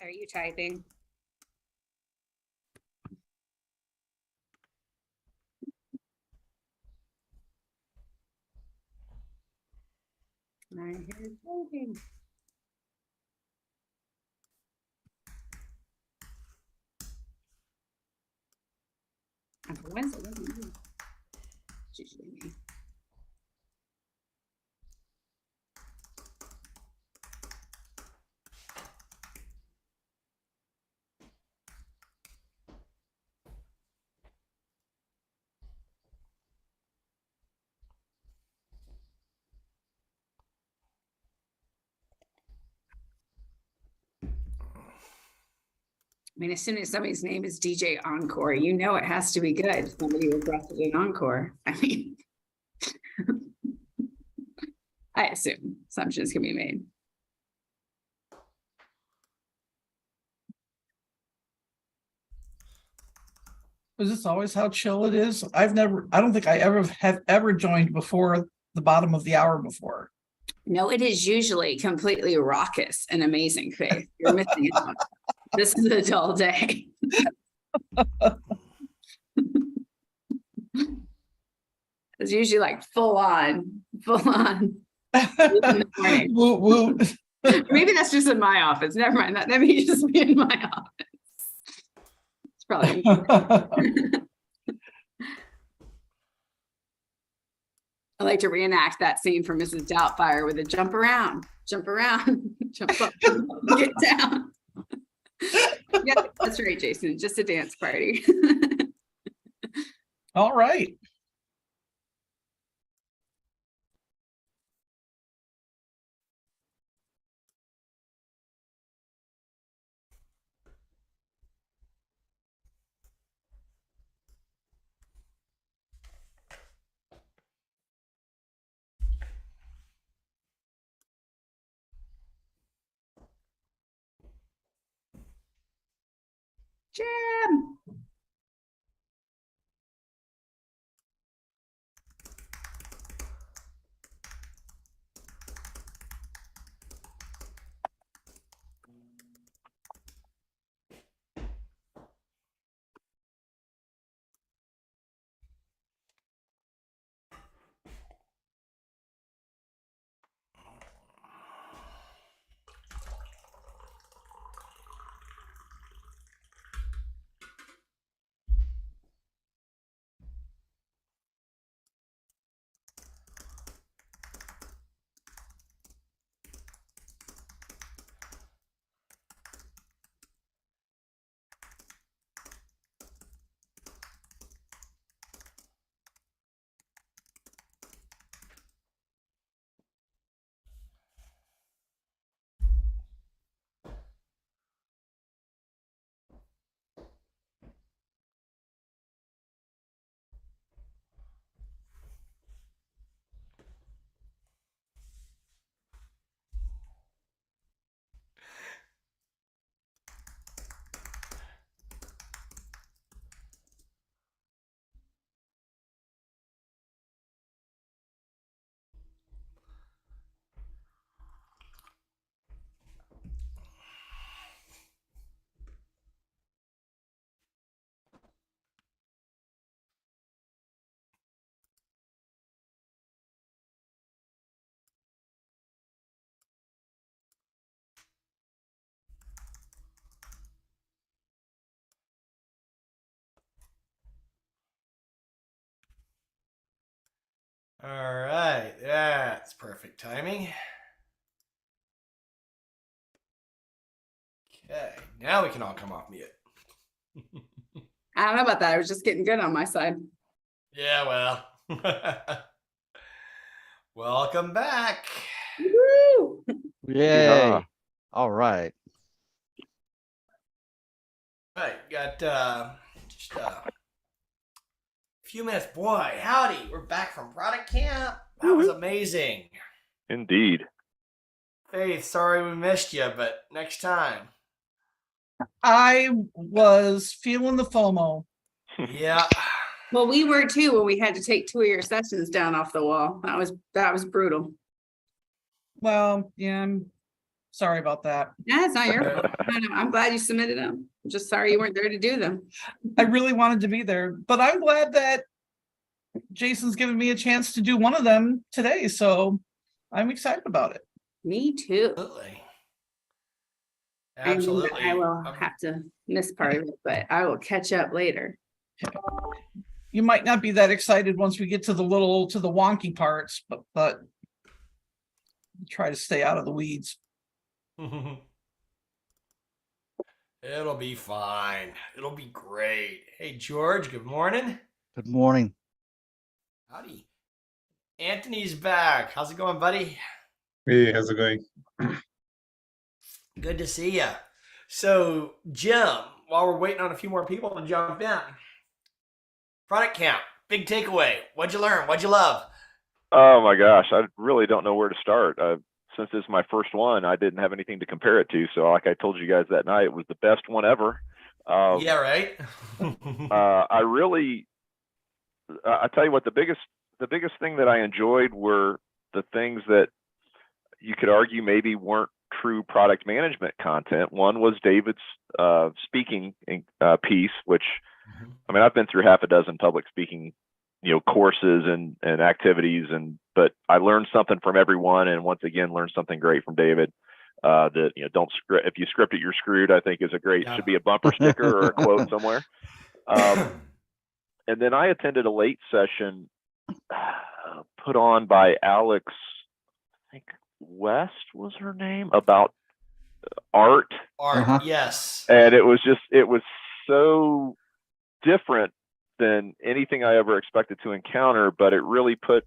Are you typing? I hear typing. And for once, it wasn't you. It's usually me. I mean, as soon as somebody's name is DJ Encore, you know it has to be good. Somebody requested an encore. I mean, I assume assumptions can be made. Is this always how chill it is? I don't think I have ever joined before the bottom of the hour before. No, it is usually completely raucous and amazing, Faith. You're missing out. This is a dull day. It's usually like full on. In the morning. Woo, woo. Maybe that's just in my office. Never mind. That may just be in my office. It's probably. I like to reenact that scene from Mrs. Doubtfire with a jump around, jump up, get down. Yeah, that's right, Jason. Just a dance party. All right. Jim. All right, that's perfect timing. Okay, now we can all come off mute. I don't know about that. I was just getting good on my side. Yeah, well. Welcome back. Woo! Yay. Yeah. All right. All right, got just a few minutes. Boy, howdy, we're back from product camp. That was amazing. Indeed. Faith, sorry we missed you, but next time. I was feeling the FOMO. Yeah. Well, we were too when we had to take 2 of your sessions down off the wall. That was brutal. Well, yeah, I'm Sorry about that. Yeah, it's not your fault. I'm glad you submitted them. I'm just sorry you weren't there to do them. I really wanted to be there, but I'm glad that Jason's given me a chance to do one of them today. So I'm excited about it. Me too. Absolutely. I mean, Absolutely. I will have to miss part of it, but I will catch up later. You might not be that excited once we get to the wonky parts, but try to stay out of the weeds. It'll be fine. It'll be great. Hey, George, good morning. Good morning. Howdy. Anthony's back. How's it going, buddy? Hey, how's it going? Good to see you. So, Jim, while we're waiting on a few more people to jump in, product camp, big takeaway. What'd you learn? What'd you love? Oh my gosh, I really don't know where to start. Since this is my first one, I didn't have anything to compare it to. So, like I told you guys that night, it was the best one ever. Yeah, right. I tell you what, the biggest thing that I enjoyed were the things that you could argue maybe weren't true product management content. One was David's speaking piece, which I mean, I've been through half a dozen public speaking, courses and activities, but I learned something from everyone, and once again learned something great from David. That don't script, if you script it, you're screwed, I think is should be a bumper sticker or a quote somewhere. And then I attended a late session put on by Alex, I think West was her name, about art. Art, yes. And it was so different than anything I ever expected to encounter, but it really put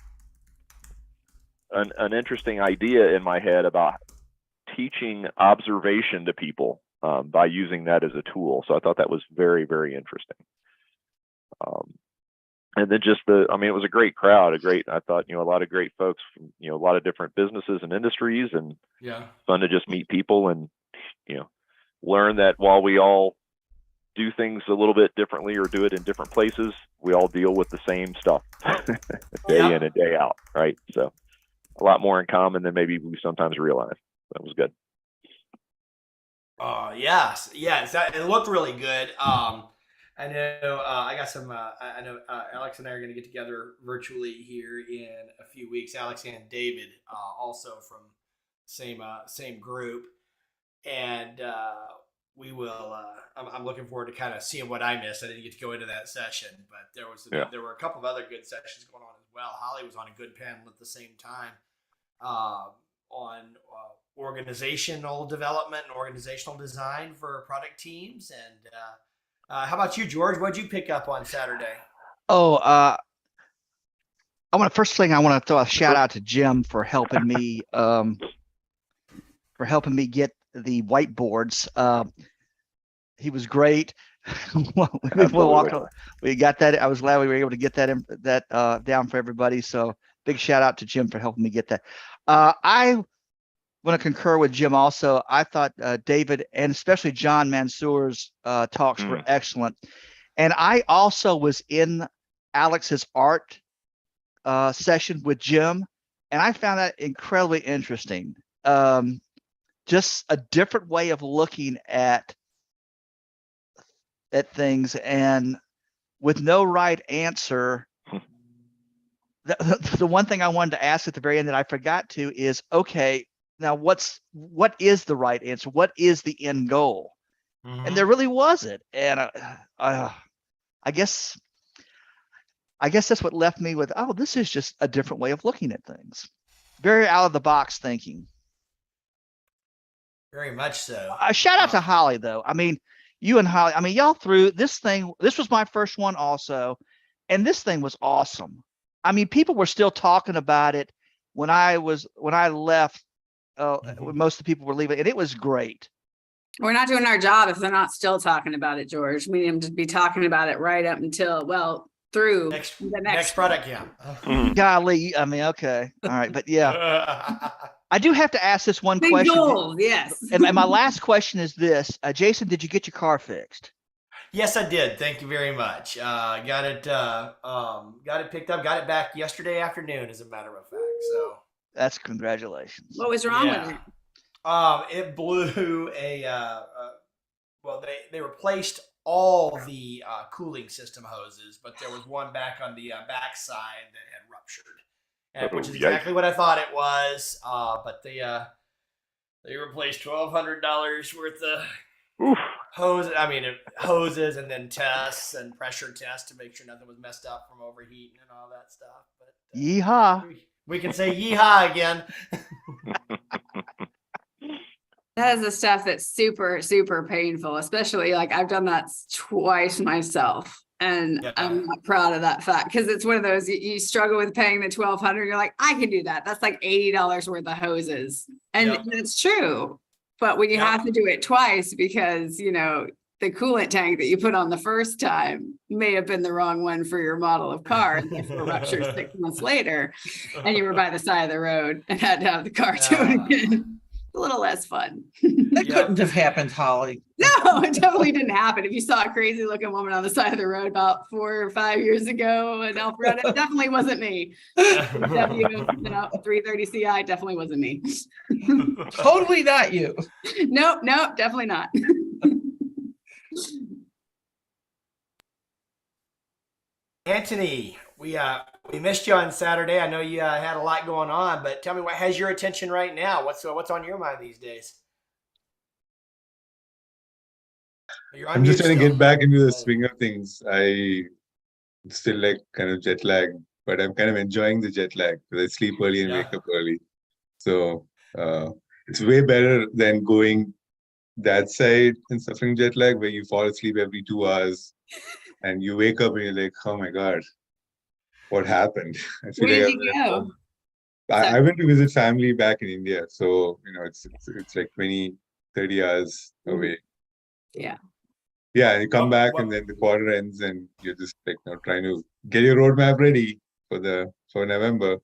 an interesting idea in my head about teaching observation to people by using that as a tool. So I thought that was very, very interesting. And then it was a great crowd, I thought, a lot of great folks from, a lot of different businesses and industries, and fun to just meet people and, learn that while we all do things a little bit differently or do it in different places, we all deal with the same stuff day in and day out. Right. So a lot more in common than maybe we sometimes realize. That was good. Yes. It looked really good. I know I got some. I know Alex and I are going to get together virtually here in a few weeks. Alex and David, also from same group, and we will. I'm looking forward to kind of seeing what I missed. I didn't get to go into that session, but there were a couple of other good sessions going on as well. Holly was on a good panel at the same time on organizational development and organizational design for product teams. And how about you, George? What'd you pick up on Saturday? I want to throw a shout out to Jim for helping me get the whiteboards. He was great. We got that. I was glad we were able to get that down for everybody. So big shout out to Jim for helping me get that. I want to concur with Jim also. I thought David and especially John Mansour's talks were excellent. And I also was in Alex's art session with Jim, and I found that incredibly interesting. Just a different way of looking at things, and with no right answer. The one thing I wanted to ask at the very end that I forgot to is, okay, now what is the right answer? What is the end goal? And there really wasn't. And I guess that's what left me with, oh, this is just a different way of looking at things. Very out of the box thinking. Very much so. Shout out to Holly though. I mean, you and Holly, I mean, y'all threw this thing. This was my first one also. And this thing was awesome. I mean, people were still talking about it when I left. When most of the people were leaving, and it was great. We're not doing our job if they're not still talking about it, George. We need them to be talking about it right up until, through the next product camp. Golly, I mean, okay, all right, but yeah, I do have to ask this one big question. goals, yes. And my last question is this: Jason, did you get your car fixed? Yes, I did. Thank you very much. Got it picked up. Got it back yesterday afternoon, as a matter of fact. So that's congratulations. What was wrong with it? It blew well, they replaced all the cooling system hoses, but there was one back on the back side that had ruptured, which is Oh, yikes. exactly what I thought it was. But they replaced $1,200 worth of Oof. hoses, and then tests and pressure tests to make sure nothing was messed up from overheating and all that stuff. But Yeehaw. we can say yeehaw again. That is the stuff that's super, super painful, especially like I've done that twice myself. And Yeah. I'm not proud of that fact because it's one of those you struggle with paying the $1,200. You're like, I can do that. That's like $80 worth of hoses. And Yep. it's true. But when you Yep. have to do it twice because, the coolant tank that you put on the first time may have been the wrong one for your model of car and therefore ruptured 6 months later. And you were by the side of the road and had to have the car towed again. A little less fun. That Yep. couldn't have happened, Holly. No, it definitely didn't happen. If you saw a crazy looking woman on the side of the road about 4 or 5 years ago in Alpharetta, it definitely wasn't me. W 330 CI definitely wasn't me. Totally not you. Nope, definitely not. Anthony, we missed you on Saturday. I know you had a lot going on, but tell me what has your attention right now. What's on your mind these days? You're on I'm just mute trying to still. get back into the swing of things. I still like kind of jet lag, but I'm kind of enjoying the jet lag because I sleep early and Yeah. wake up early. So it's way better than going that side and suffering jet lag where you fall asleep every 2 hours and you wake up and you're like, oh my God, what happened? I feel Where like did you go? I went to visit family back in India. So, it's like 20, 30 hours away. Yeah. Yeah, and you come back What- and then the quarter ends and you're just like trying to get your roadmap ready for November.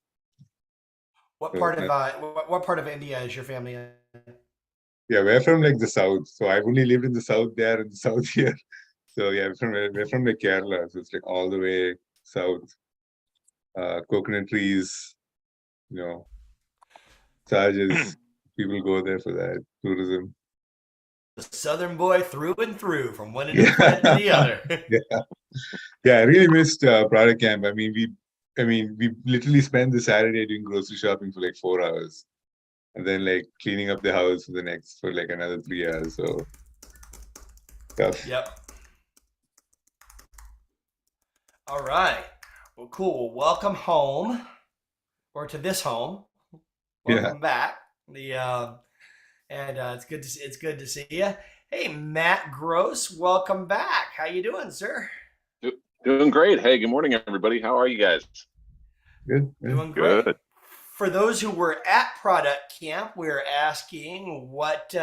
What So part of what part of India is your family in? Yeah, we're from like the south. So I've only lived in the south there and the south here. So yeah, we're from like Kerala. So it's like all the way south. Coconut trees, charges. People go there for that tourism. The Southern boy through and through, from one end of the planet to the other. Yeah, I really missed product camp. I mean, we literally spent the Saturday doing grocery shopping for like 4 hours, and then like cleaning up the house for like another 3 hours. So tough. Yep. All right. Well, cool. Welcome home, or to this home. Welcome back. It's good to see you. Hey, Matt Gross, welcome back. How you doing, sir? Doing great. Hey, good morning, everybody. How are you guys? Good. Doing great. Good. For those who were at product camp, we're asking what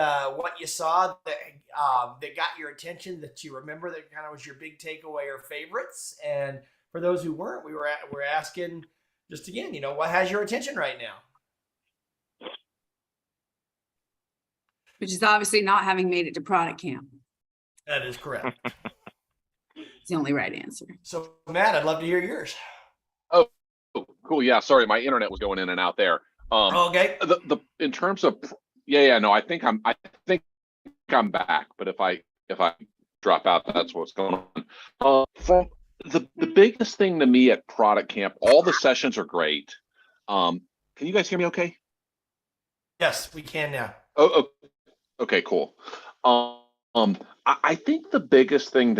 you saw that got your attention, that you remember, that kind of was your big takeaway or favorites. And for those who weren't, we're asking just again, what has your attention right now? Which is obviously not having made it to product camp. That is correct. It's the only right answer. So, Matt, I'd love to hear yours. Oh, cool. Yeah, sorry, my internet was going in and out there. Okay. The in terms of no, I think I'm back, but if I drop out, that's what's going on. From the biggest thing to me at product camp, all the sessions are great. Can you guys hear me okay? Yes, we can now. Oh, okay, cool. I think the biggest thing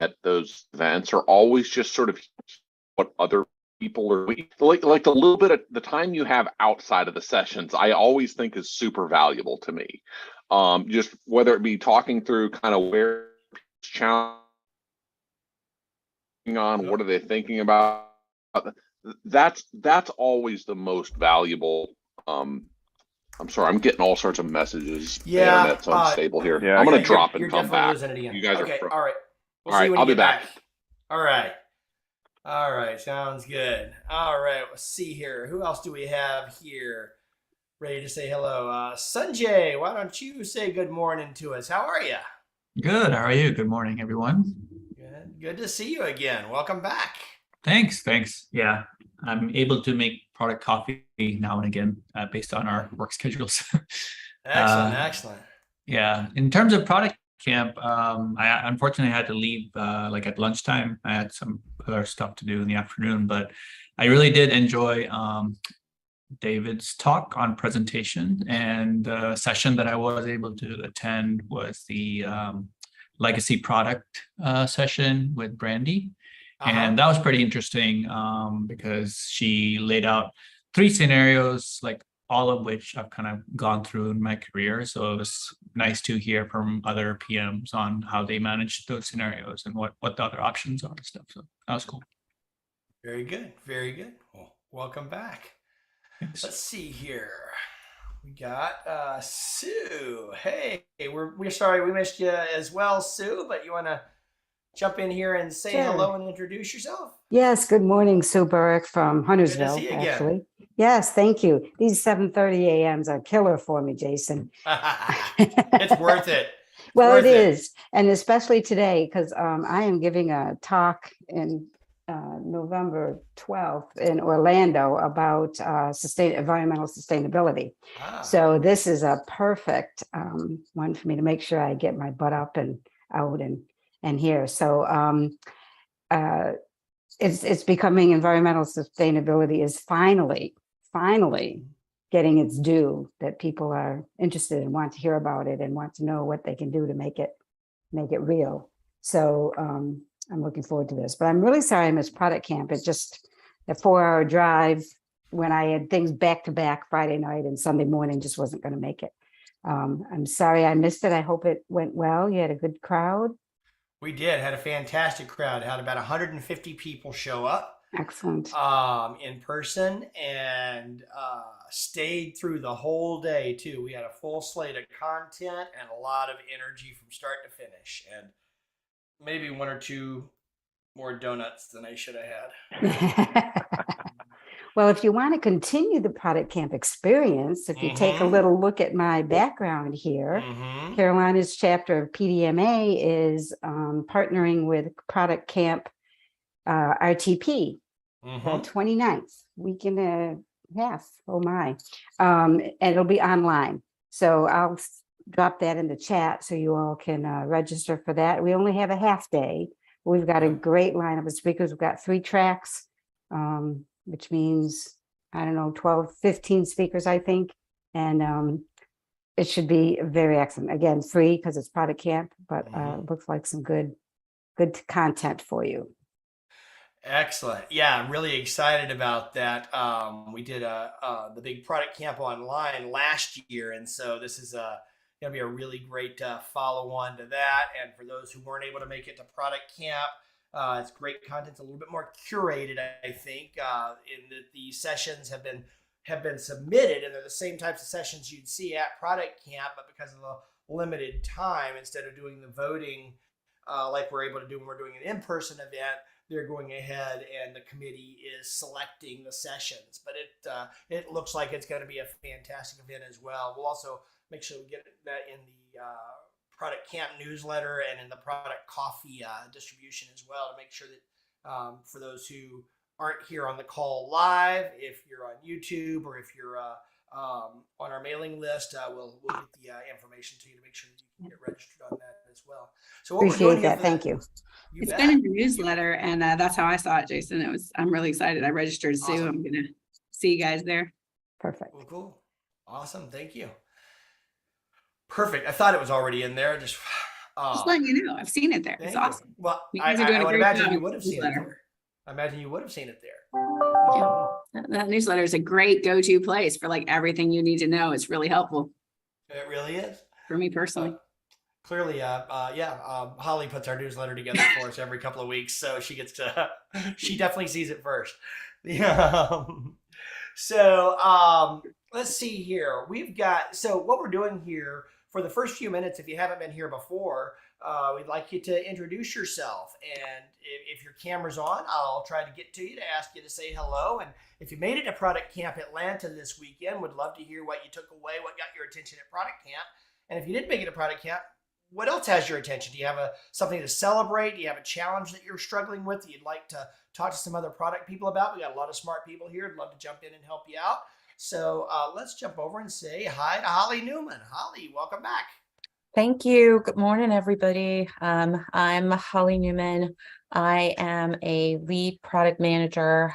at those events are always just sort of what other people are like the little bit of the time you have outside of the sessions, I always think is super valuable to me. Just whether it be talking through kind of where challenging on, what are they thinking about? That's always the most valuable. I'm sorry, I'm getting all sorts of messages. Yeah, the internet's unstable here. yeah, I'm gonna Yeah, drop you're and come definitely back. losing it again. You guys okay, are all right. We'll all see right, when I'll you be get back. All right, sounds good. All right, let's see here. Who else do we have here ready to say hello? Sanjay, why don't you say good morning to us? How are you? Good. How are you? Good morning, everyone. Good to see you again. Welcome back. Thanks. Yeah, I'm able to make product coffee now and again based on our work schedules. Excellent. Yeah, in terms of product camp, I unfortunately had to leave like at lunchtime. I had some other stuff to do in the afternoon, but I really did enjoy David's talk on presentation, and the session that I was able to attend was the legacy product session with Brandy. And that was pretty interesting because she laid out 3 scenarios, like all of which I've kind of gone through in my career. So it was nice to hear from other PMs on how they manage those scenarios and what the other options are and stuff. So that was cool. Very good. Well, welcome back. Thanks. Let's see here. We got Sue. Hey, we're sorry we missed you as well, Sue, but you want to jump in here and say hello and introduce yourself? Yes, good morning, Sue Burrick from Huntersville, see you again. actually. Yes, thank you. These 7:30 a.m.s are killer for me, Jason. It's worth it. Well, it is. And especially today, because I am giving a talk in November 12th in Orlando about environmental sustainability. So this is a perfect one for me to make sure I get my butt up and out and here. So it's becoming environmental sustainability is finally getting its due, that people are interested and want to hear about it and want to know what they can do to make it real. So I'm looking forward to this, but I'm really sorry I missed product camp. It's just a 4-hour drive when I had things back to back Friday night and Sunday morning, just wasn't going to make it. I'm sorry I missed it. I hope it went well. You had a good crowd. We did. Had a fantastic crowd. Had about 150 people show up. Excellent. In person, and stayed through the whole day too. We had a full slate of content and a lot of energy from start to finish, and maybe 1 or 2 more donuts than I should have had. Well, if you want to continue the product camp experience, if you take a little look at my background here, Carolina's chapter of PDMA is partnering with Product Camp RTP, the 29th, week and a half. Oh my. And it'll be online. So I'll drop that in the chat so you all can register for that. We only have a half day. We've got a great lineup of speakers. We've got 3 tracks, which means, I don't know, 12, 15 speakers, I think. And it should be very excellent. Again, free because it's product camp, but looks like some good content for you. Excellent. Yeah, I'm really excited about that. We did the big product camp online last year, and so this is going to be a really great follow-on to that. And for those who weren't able to make it to product camp, it's great content. It's a little bit more curated, I think, in that the sessions have been submitted, and they're the same types of sessions you'd see at product camp, but because of the limited time, instead of doing the voting like we're able to do when we're doing an in-person event, they're going ahead and the committee is selecting the sessions. But it looks like it's going to be a fantastic event as well. We'll also make sure we get that in the product camp newsletter and in the product coffee distribution as well, to make sure that for those who aren't here on the call live, if you're on YouTube or if you're on our mailing list, we'll get the information to you to make sure that you can get registered on that as well. So what Appreciate we're doing that. Thank you. It's been in the newsletter, and that's how I saw it, Jason. I'm really excited. I registered Sue. Awesome. I'm gonna see you guys there. Perfect. Cool. Awesome. Thank you. Perfect. I thought it was already in there. Just letting you know, I've seen it there. It's awesome. Well, You I guys are doing a would great imagine job you with would have the seen it newsletter. there. I imagine you would have seen it there. That newsletter is a great go-to place for like everything you need to know. It's really helpful It really is. for me personally. Clearly, Holly puts our newsletter together for us every couple of weeks, so she gets to, she definitely sees it first. So let's see here. So what we're doing here for the first few minutes, if you haven't been here before, we'd like you to introduce yourself. And if your camera's on, I'll try to get to you to ask you to say hello. And if you made it to Product Camp Atlanta this weekend, would love to hear what you took away, what got your attention at Product Camp. And if you didn't make it to Product Camp, what else has your attention? Do you have something to celebrate? Do you have a challenge that you're struggling with that you'd like to talk to some other product people about? We got a lot of smart people here. I'd love to jump in and help you out. So let's jump over and say hi to Holly Newman. Holly, welcome back. Thank you. Good morning, everybody. I'm Holly Newman. I am a lead product manager.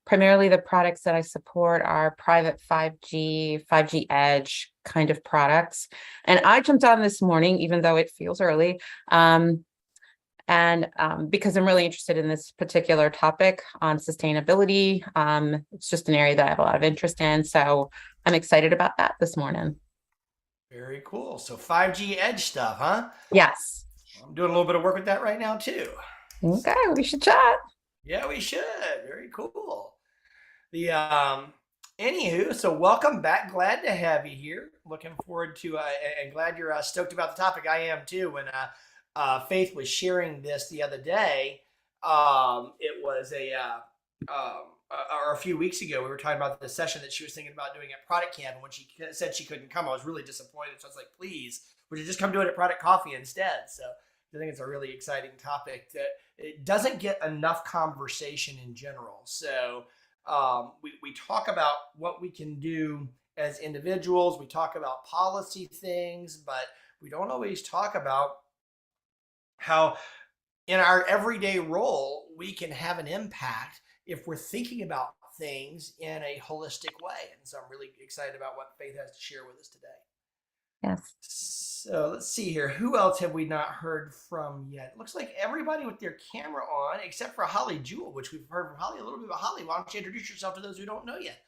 Primarily the products that I support are private 5G Edge kind of products. And I jumped on this morning, even though it feels early, because I'm really interested in this particular topic on sustainability. It's just an area that I have a lot of interest in. So I'm excited about that this morning. Very cool. So 5G Edge stuff, huh? Yes. I'm doing a little bit of work with that right now too. Okay, we should chat. Yeah, we should. Very cool. The anywho, so welcome back. Glad to have you here. Looking forward to and glad you're stoked about the topic. I am too. When Faith was sharing this the other day, it was or a few weeks ago, we were talking about the session that she was thinking about doing at Product Camp. And when she said she couldn't come, I was really disappointed. So I was like, please, would you just come do it at Product Coffee instead? So I think it's a really exciting topic that it doesn't get enough conversation in general. So we talk about what we can do as individuals. We talk about policy things, but we don't always talk about how in our everyday role, we can have an impact if we're thinking about things in a holistic way. And so I'm really excited about what Faith has to share with us today. Yes. So let's see here. Who else have we not heard from yet? It looks like everybody with their camera on, except for Holly Jewell, which we've heard from Holly a little bit about. Holly, why don't you introduce yourself to those who don't know yet?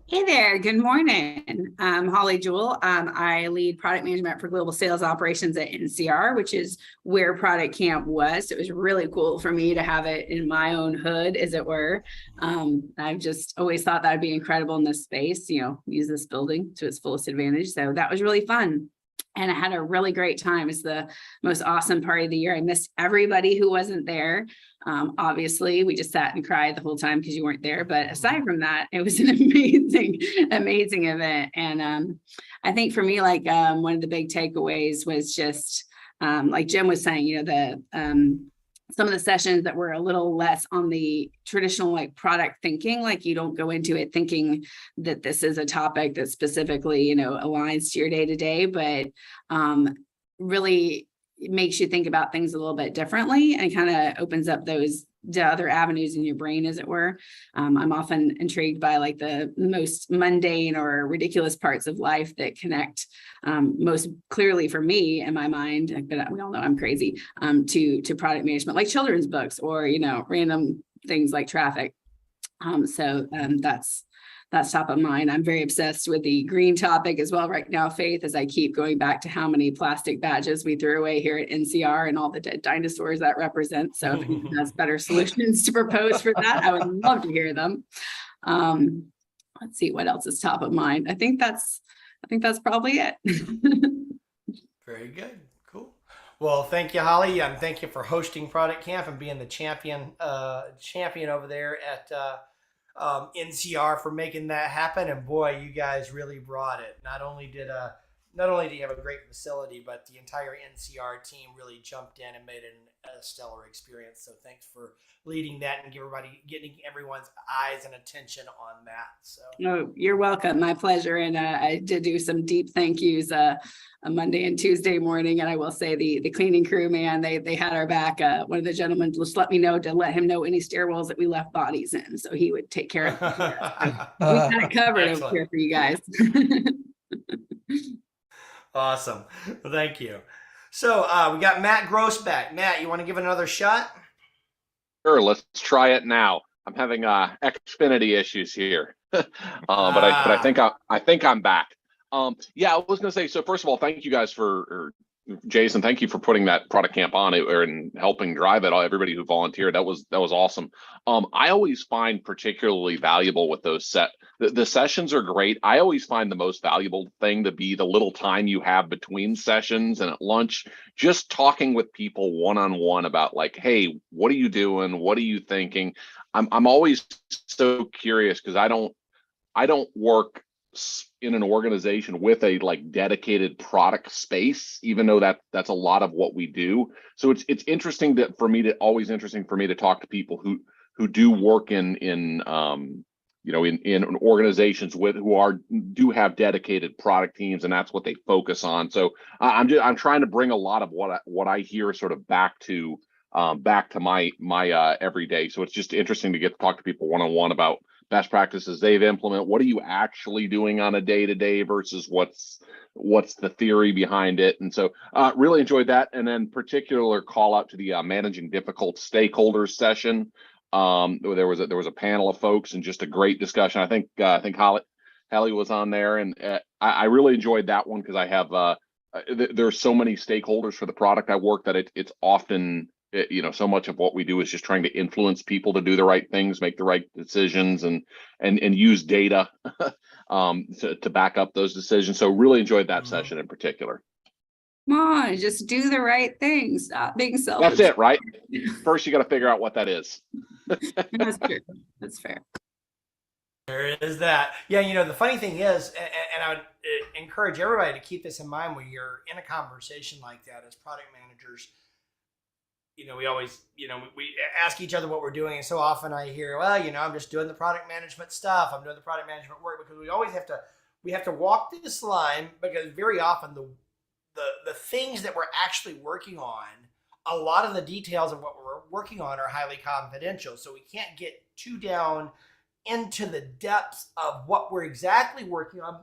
Hey there, good morning. I'm Holly Jewell. I lead product management for global sales operations at NCR, which is where Product Camp was. So it was really cool for me to have it in my own hood, as it were. I've just always thought that would be incredible in this space, use this building to its fullest advantage. So that was really fun. And I had a really great time. It's the most awesome party of the year. I missed everybody who wasn't there. Obviously, we just sat and cried the whole time because you weren't there. But aside from that, it was an amazing event. And I think for me, one of the big takeaways was just like Jim was saying, some of the sessions that were a little less on the traditional product thinking, you don't go into it thinking that this is a topic that specifically, aligns to your day to day, but really makes you think about things a little bit differently and kind of opens up the other avenues in your brain, as it were. I'm often intrigued by the most mundane or ridiculous parts of life that connect most clearly for me in my mind, but we all know I'm crazy, to product management, like children's books or, random things like traffic. So that's top of mind. I'm very obsessed with the green topic as well right now, Faith, as I keep going back to how many plastic badges we threw away here at NCR and all the dead dinosaurs that represent. So if anyone has better solutions to propose for that, I would love to hear them. Let's see what else is top of mind. I think that's probably it. Very good. Cool. Well, thank you, Holly. Thank you for hosting Product Camp and being the champion over there at NCR for making that happen. And boy, you guys really brought it. Not only do you have a great facility, but the entire NCR team really jumped in and made it a stellar experience. So thanks for leading that and getting everyone's eyes and attention on that. So oh, you're welcome. My pleasure. And I did do some deep thank yous a Monday and Tuesday morning. And I will say the cleaning crew, man, they had our back. One of the gentlemen just let me know to let him know any stairwells that we left bodies in, so he would take care of it. So we got it covered over here for you guys. Awesome. Well, thank you. So we got Matt Gross back. Matt, you want to give it another shot? Sure, let's try it now. I'm having Xfinity issues here, but I think I'm back. Yeah, I was gonna say. So first of all, thank you guys Jason. Thank you for putting that Product Camp on it and helping drive it. Everybody who volunteered, that was awesome. I always find particularly valuable with those the sessions are great. I always find the most valuable thing to be the little time you have between sessions and at lunch, just talking with people one-on-one about hey, what are you doing? What are you thinking? I'm always so curious because I don't work in an organization with a dedicated product space, even though that's a lot of what we do. So it's interesting always interesting for me to talk to people who do work in in organizations do have dedicated product teams, and that's what they focus on. So I'm trying to bring a lot of what I hear sort of back to my everyday. So it's just interesting to get to talk to people one-on-one about best practices they've implemented. What are you actually doing on a day-to-day versus what's the theory behind it? And so really enjoyed that. And then particular call out to the managing difficult stakeholders session. There was a panel of folks and just a great discussion. I think Hallie was on there, and I really enjoyed that one because I have there's so many stakeholders for the product I work that it's often so much of what we do is just trying to influence people to do the right things, make the right decisions, and use data to back up those decisions. So really enjoyed that session in particular. Come on, just do the right thing. Stop being selfish. That's it, right? First, you got to figure out what that is. That's true. That's fair. There is that. Yeah, the funny thing is, and I would encourage everybody to keep this in mind when you're in a conversation like that as product managers. We always, we ask each other what we're doing, and so often I hear, well, I'm just doing the product management stuff. I'm doing the product management work, because we always have to walk through this line, because very often the things that we're actually working on, a lot of the details of what we're working on are highly confidential. So we can't get too down into the depths of what we're exactly working on.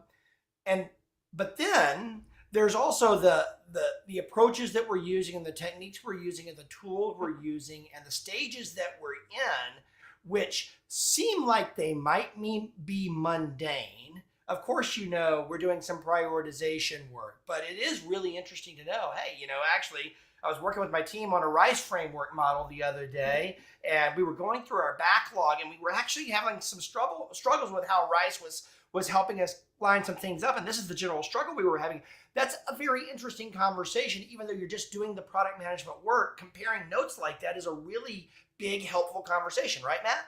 But then there's also the approaches that we're using, and the techniques we're using, and the tools we're using, and the stages that we're in, which seem like they might be mundane. Of course, we're doing some prioritization work, but it is really interesting to know, hey, actually, I was working with my team on a RICE framework model the other day, and we were going through our backlog, and we were actually having some struggles with how RICE was helping us line some things up. And this is the general struggle we were having. That's a very interesting conversation, even though you're just doing the product management work. Comparing notes like that is a really big, helpful conversation, right, Matt?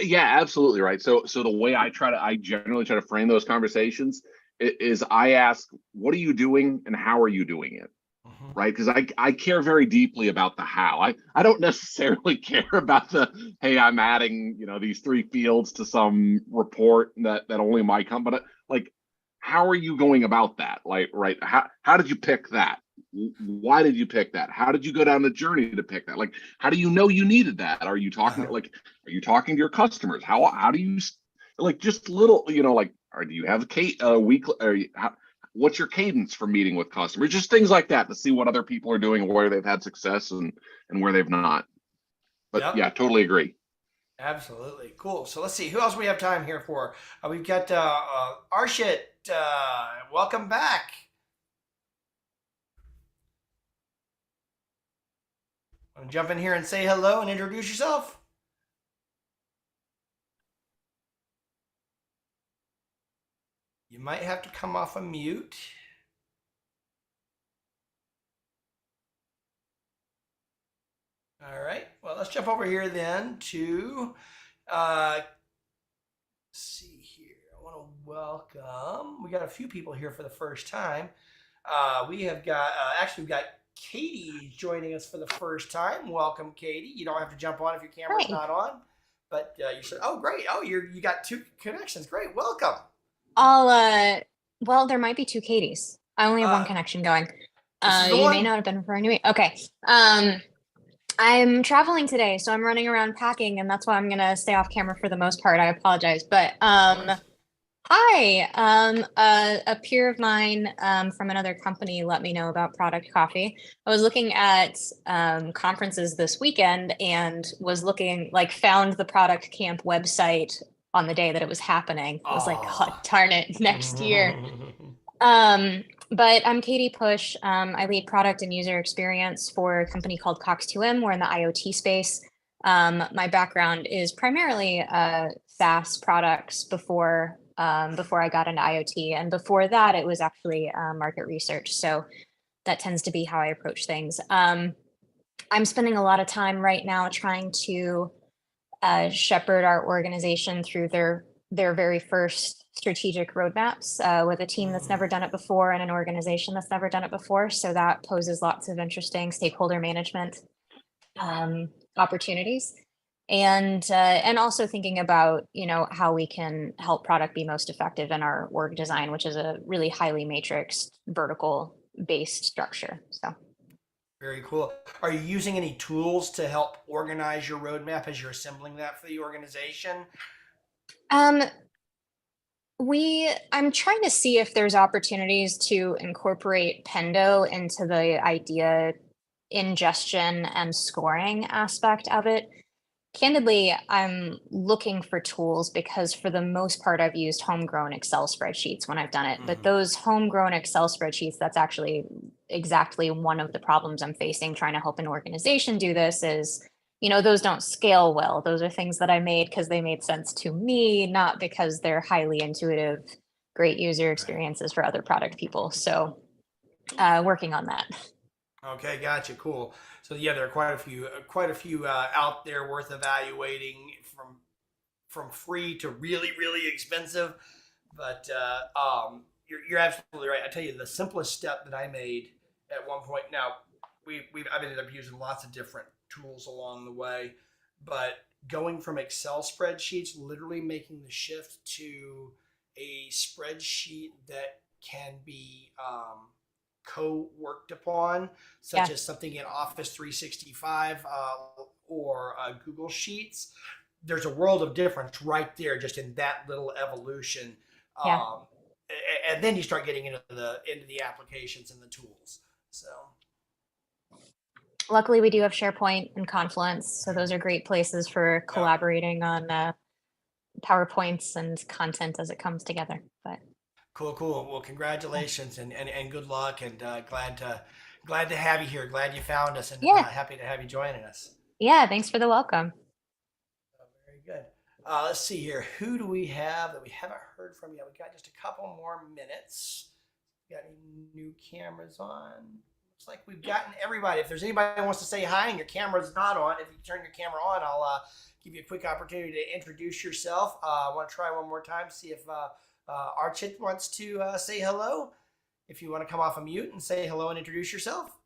Yeah, absolutely right. So the way I generally try to frame those conversations is I ask, what are you doing and how are you doing it? Right? Because I care very deeply about the how. I don't necessarily care about hey, I'm adding, these 3 fields to some report that only my company, like, how are you going about that? Like, right. How did you pick that? Why did you pick that? How did you go down the journey to pick that? Like, how do you know you needed that? Are you talking are you talking to your customers? How do you, like, just little, or do you have a weekly, what's your cadence for meeting with customers? Just things like that to see what other people are doing, where they've had success and where they've not. But yeah, totally agree. Absolutely. Cool. So let's see, who else we have time here for? We've got Arshit. Welcome back. Want to jump in here and say hello and introduce yourself? You might have to come off a mute. All right. Well, let's jump over here then to, let's see here. I want to welcome, we got a few people here for the first time. We have got, we've got Katie joining us for the first time. Welcome, Katie. You don't have to jump on if your camera's not on, but you said, oh, great. Oh, you got 2 connections. Great. Welcome. Well, there might be 2 Katies. I only have 1 connection going. You may not have been referring to me. Okay. I'm traveling today, so I'm running around packing, and that's why I'm gonna stay off camera for the most part. I apologize. But hi. A peer of mine from another company let me know about Product Coffee. I was looking at conferences this weekend and was found the Product Camp website on the day that it was happening. I was like, oh, darn it, next year. But I'm Katie Push. I lead product and user experience for a company called Cox2M. We're in the IoT space. My background is primarily SaaS products before I got into IoT. And before that, it was actually market research. So that tends to be how I approach things. I'm spending a lot of time right now trying to shepherd our organization through their very first strategic roadmaps with a team that's never done it before and an organization that's never done it before. So that poses lots of interesting stakeholder management opportunities. And also thinking about, how we can help product be most effective in our org design, which is a really highly matrixed vertical based structure. So Very cool. Are you using any tools to help organize your roadmap as you're assembling that for the organization? um I'm trying to see if there's opportunities to incorporate Pendo into the idea ingestion and scoring aspect of it. Candidly, I'm looking for tools because for the most part, I've used homegrown Excel spreadsheets when I've done it. But those homegrown Excel spreadsheets, that's actually exactly one of the problems I'm facing trying to help an organization do this is, those don't scale well. Those are things that I made because they made sense to me, not because they're highly intuitive, great user experiences for other product people. So working on that. Okay, gotcha. Cool. So yeah, there are quite a few out there worth evaluating from free to really, really expensive. But you're absolutely right. I tell you, the simplest step that I made at one point. Now, I've ended up using lots of different tools along the way, but going from Excel spreadsheets, literally making the shift to a spreadsheet that can be co-worked upon, such Yeah. as something in Office 365 or Google Sheets. There's a world of difference right there, just in that little evolution. Yeah. And then you start getting into the applications and the tools. So Luckily, we do have SharePoint and Confluence, so those are great places for collaborating on PowerPoints and content as it comes together. But cool. Well, congratulations and good luck, and glad to have you here. Glad you found us, and Yeah. happy to have you joining us. yeah, thanks for the welcome. Very good. Let's see here. Who do we have that we haven't heard from yet? We got just a couple more minutes. Got any new cameras on? Looks like we've gotten everybody. If there's anybody who wants to say hi and your camera's not on, if you turn your camera on, I'll give you a quick opportunity to introduce yourself. I want to try one more time, see if Archit wants to say hello. If you want to come off of mute and say hello and introduce yourself.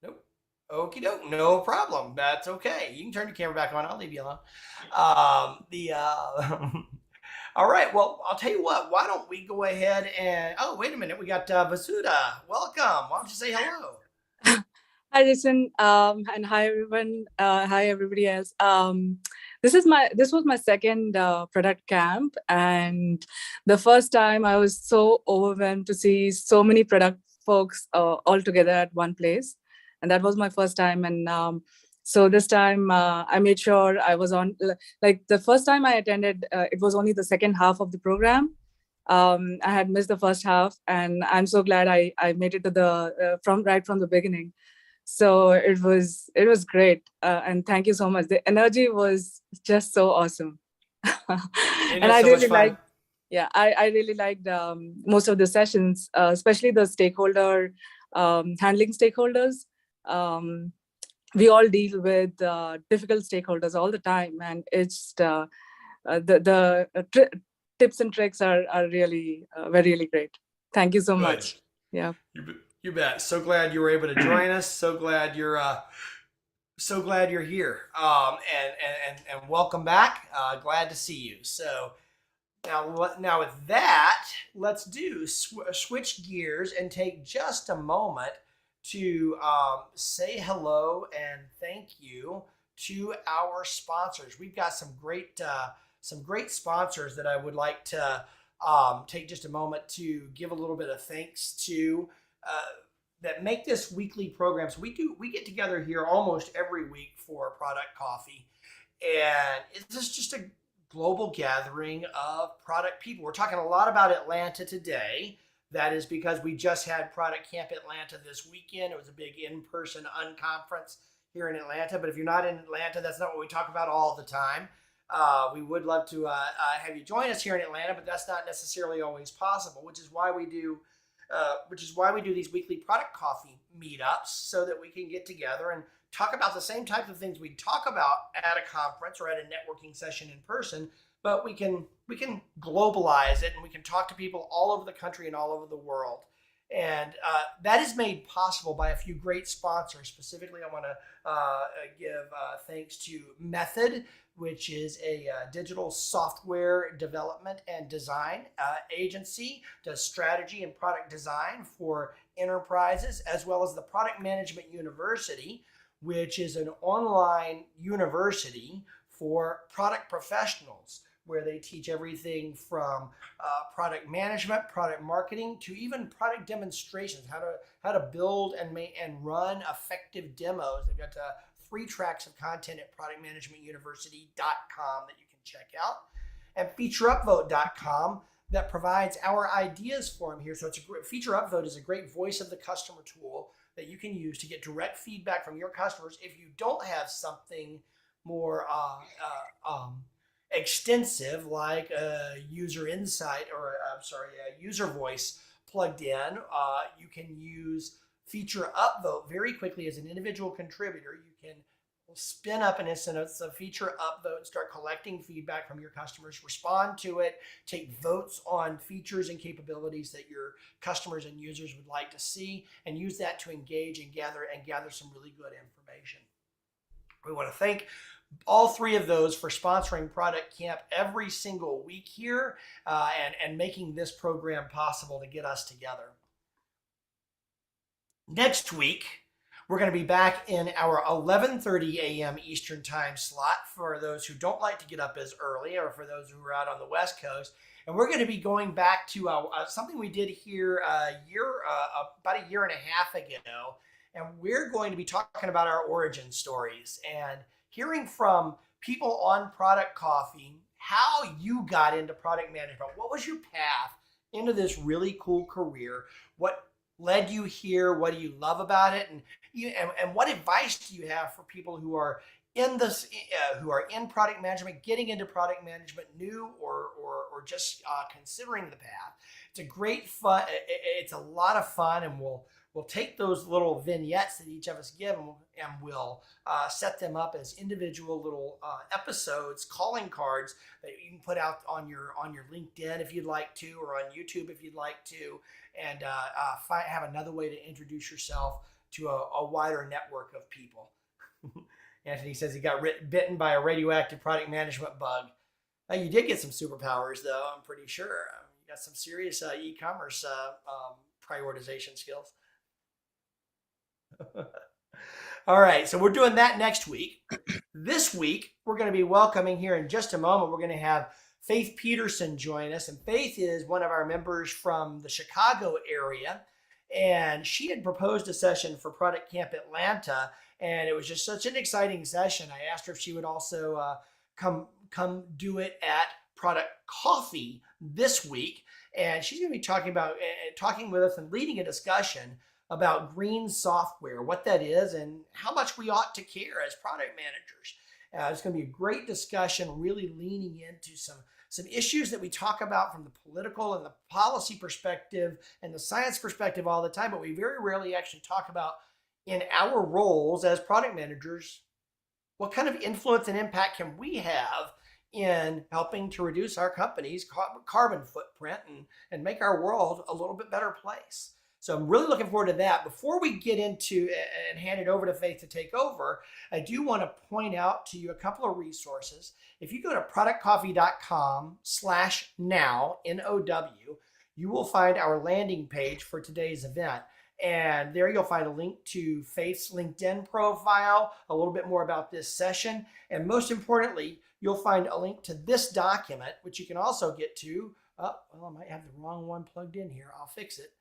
Nope. Okie doke. No problem. That's okay. You can turn your camera back on. I'll leave you alone. All right. Well, I'll tell you what. Why don't we go ahead and... Oh, wait a minute. We got Vasuda. Welcome. Why don't you say hello? Hi, Jason, and hi everyone. Hi everybody else. This was my second product camp, and the first time I was so overwhelmed to see so many product folks all together at one place, and that was my first time. And so this time I made sure I was on. Like the first time I attended, it was only the second half of the program. I had missed the first half, and I'm so glad I made it to the from the beginning. So it was great, and thank you so much. The energy was just so awesome. And I really liked, I really liked most of the sessions, especially the stakeholder handling stakeholders. We all deal with difficult stakeholders all the time, and it's tips and tricks are really really great. Thank you so much. Yeah. You bet. So glad you were able to join us. So glad you're here. And welcome back. Glad to see you. So now with that, let's switch gears and take just a moment to say hello and thank you to our sponsors. We've got some great sponsors that I would like to take just a moment to give a little bit of thanks to. That make this weekly program. So we get together here almost every week for Product Coffee, and it's just a global gathering of product people. We're talking a lot about Atlanta today. That is because we just had Product Camp Atlanta this weekend. It was a big in-person unconference here in Atlanta. But if you're not in Atlanta, that's not what we talk about all the time. We would love to have you join us here in Atlanta, but that's not necessarily always possible, which is why we do these weekly product coffee meetups, so that we can get together and talk about the same types of things we talk about at a conference or at a networking session in person, but we can globalize it, and we can talk to people all over the country and all over the world. And that is made possible by a few great sponsors. Specifically, I want to give thanks to Method, which is a digital software development and design agency, does strategy and product design for enterprises, as well as the Product Management University, which is an online university for product professionals, where they teach everything from product management, product marketing, to even product demonstrations, how to build and run effective demos. They've got 3 tracks of content at productmanagementuniversity.com that you can check out, and featureupvote.com that provides our ideas for them here. So it's a great, Feature Upvote is a great voice of the customer tool that you can use to get direct feedback from your customers if you don't have something more extensive like a user insight, or a user voice plugged in. You can use Feature Upvote very quickly as an individual contributor. You can spin up an instance of Feature Upvote, start collecting feedback from your customers, respond to it, take votes on features and capabilities that your customers and users would like to see, and use that to engage and gather some really good information. We want to thank all 3 of those for sponsoring Product Camp every single week here, and making this program possible to get us together. Next week, we're going to be back in our 11:30 a.m. Eastern time slot for those who don't like to get up as early, or for those who are out on the West Coast. And we're going to be going back to something we did here about a year and a half ago. And we're going to be talking about our origin stories and hearing from people on Product Coffee how you got into product management. What was your path into this really cool career? What led you here? What do you love about it? And what advice do you have for people who are in this, who are in product management, getting into product management, new or just considering the path? It's a great fun. It's a lot of fun, and we'll take those little vignettes that each of us give, and we'll set them up as individual little episodes, calling cards that you can put out on your LinkedIn if you'd like to, or on YouTube if you'd like to, and have another way to introduce yourself to a wider network of people. Anthony says he got bitten by a radioactive product management bug. You did get some superpowers, though, I'm pretty sure. You got some serious e-commerce prioritization skills. All right, so we're doing that next week. This week, we're going to be welcoming here in just a moment, we're going to have Faith Peterson join us. And Faith is one of our members from the Chicago area. And she had proposed a session for Product Camp Atlanta. And it was just such an exciting session. I asked her if she would also come do it at Product Coffee this week. And she's going to be talking with us and leading a discussion about green software, what that is, and how much we ought to care as product managers. It's going to be a great discussion, really leaning into some issues that we talk about from the political and the policy perspective and the science perspective all the time, but we very rarely actually talk about in our roles as product managers. What kind of influence and impact can we have in helping to reduce our company's carbon footprint and make our world a little bit better place? So I'm really looking forward to that. Before we get into and hand it over to Faith to take over, I do want to point out to you a couple of resources. If you go to productcoffee.com/now, N-O-W, you will find our landing page for today's event. And there you'll find a link to Faith's LinkedIn profile, a little bit more about this session. And most importantly, you'll find a link to this document, which you can also get to. Oh, well, I might have the wrong one plugged in here. I'll fix it.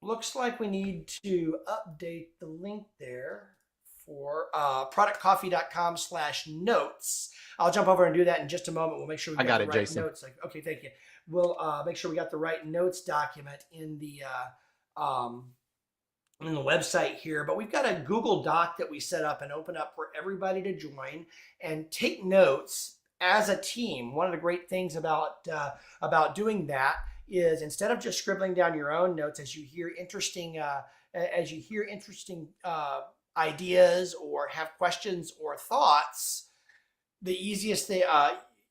Looks like we need to update the link there for productcoffee.com/notes. I'll jump over and do that in just a moment. We'll make sure we got the right Jason. notes. Okay, thank you. We'll make sure we got the right notes document in the website here. But we've got a Google Doc that we set up and open up for everybody to join and take notes as a team. One of the great things about doing that is, instead of just scribbling down your own notes as you hear interesting ideas or have questions or thoughts, the easiest thing,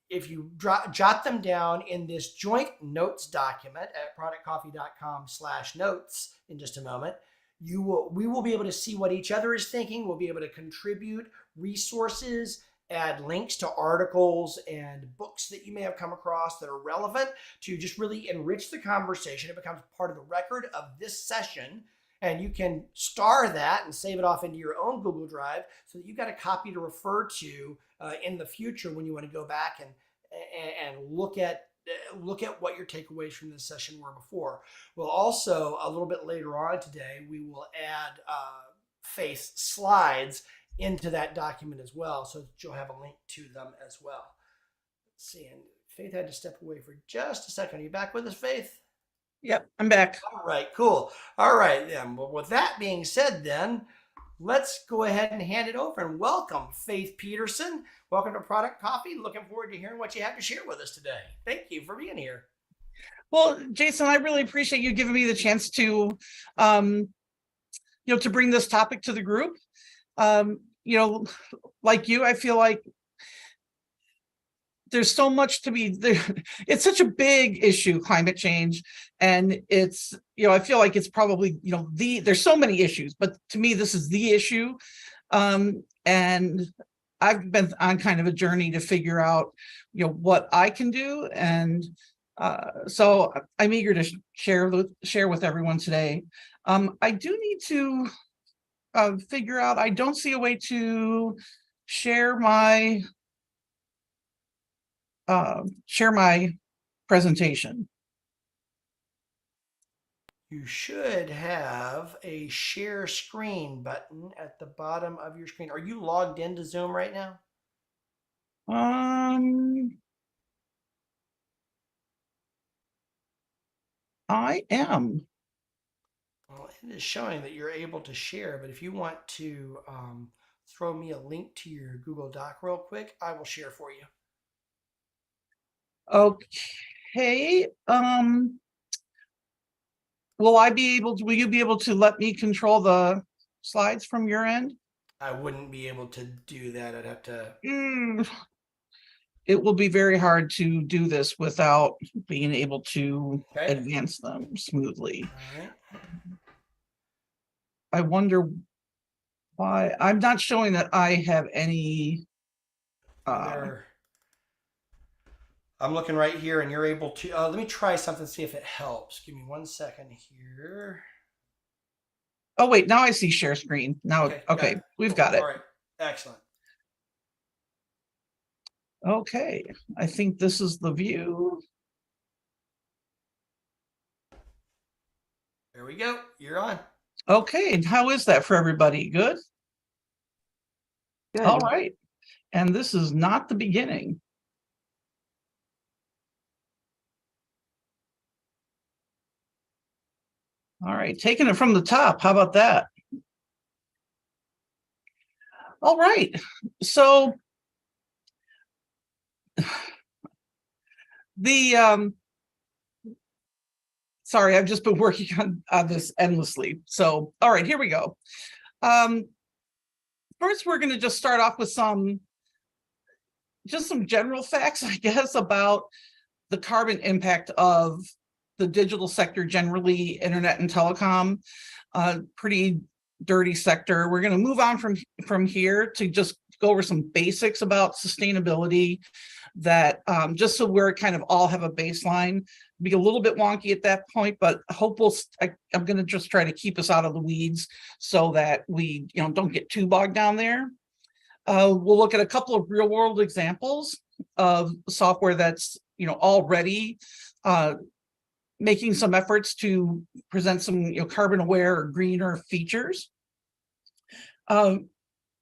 if you jot them down in this joint notes document at productcoffee.com/notes in just a moment, we will be able to see what each other is thinking. We'll be able to contribute resources, add links to articles and books that you may have come across that are relevant to just really enrich the conversation. It becomes part of the record of this session, and you can star that and save it off into your own Google Drive so that you've got a copy to refer to in the future when you want to go back and look at what your takeaways from this session were before. We'll also, a little bit later on today, we will add Faith's slides into that document as well, so that you'll have a link to them as well. Let's see, and Faith had to step away for just a second. Are you back with us, Faith? Yep, I'm back. All right, cool. All right, then. Well, with that being said, then let's go ahead and hand it over and welcome Faith Peterson. Welcome to Product Coffee. Looking forward to hearing what you have to share with us today. Thank you for being here. Well, Jason, I really appreciate you giving me the chance to, to bring this topic to the group. Like you, I feel like there's so much to be there. It's such a big issue, climate change. And it's, I feel like it's probably, there's so many issues, but to me, this is the issue. And I've been on kind of a journey to figure out, what I can do. And so I'm eager to share with everyone today. I do need to figure out, I don't see a way to share my presentation. You should have a share screen button at the bottom of your screen. Are you logged into Zoom right now? I am. Well, it is showing that you're able to share, but if you want to throw me a link to your Google Doc real quick, I will share for you. Okay. Will you be able to let me control the slides from your end? I wouldn't be able to do that. I'd have to. It will be very hard to do this without being able to advance them smoothly. All right. I wonder why I'm not showing that I have any. I'm looking right here, and you're able to. Let me try something, see if it helps. Give me 1 second here. Oh wait, now I see share screen. Now, okay, we've got it. All right, excellent. Okay, I think this is the view. There we go. You're on. Okay, and how is that for everybody? Good? Good. All right. And this is not the beginning. All right, taking it from the top. How about that? All right. So sorry, I've just been working on this endlessly. So, all right, here we go. First, we're going to just start off with some general facts, I guess, about the carbon impact of the digital sector generally, internet and telecom, pretty dirty sector. We're going to move on from here to just go over some basics about sustainability that just so we're kind of all have a baseline. Be a little bit wonky at that point, but I'm going to just try to keep us out of the weeds so that we don't get too bogged down there. We'll look at a couple of real world examples of software that's already making some efforts to present some carbon aware or greener features.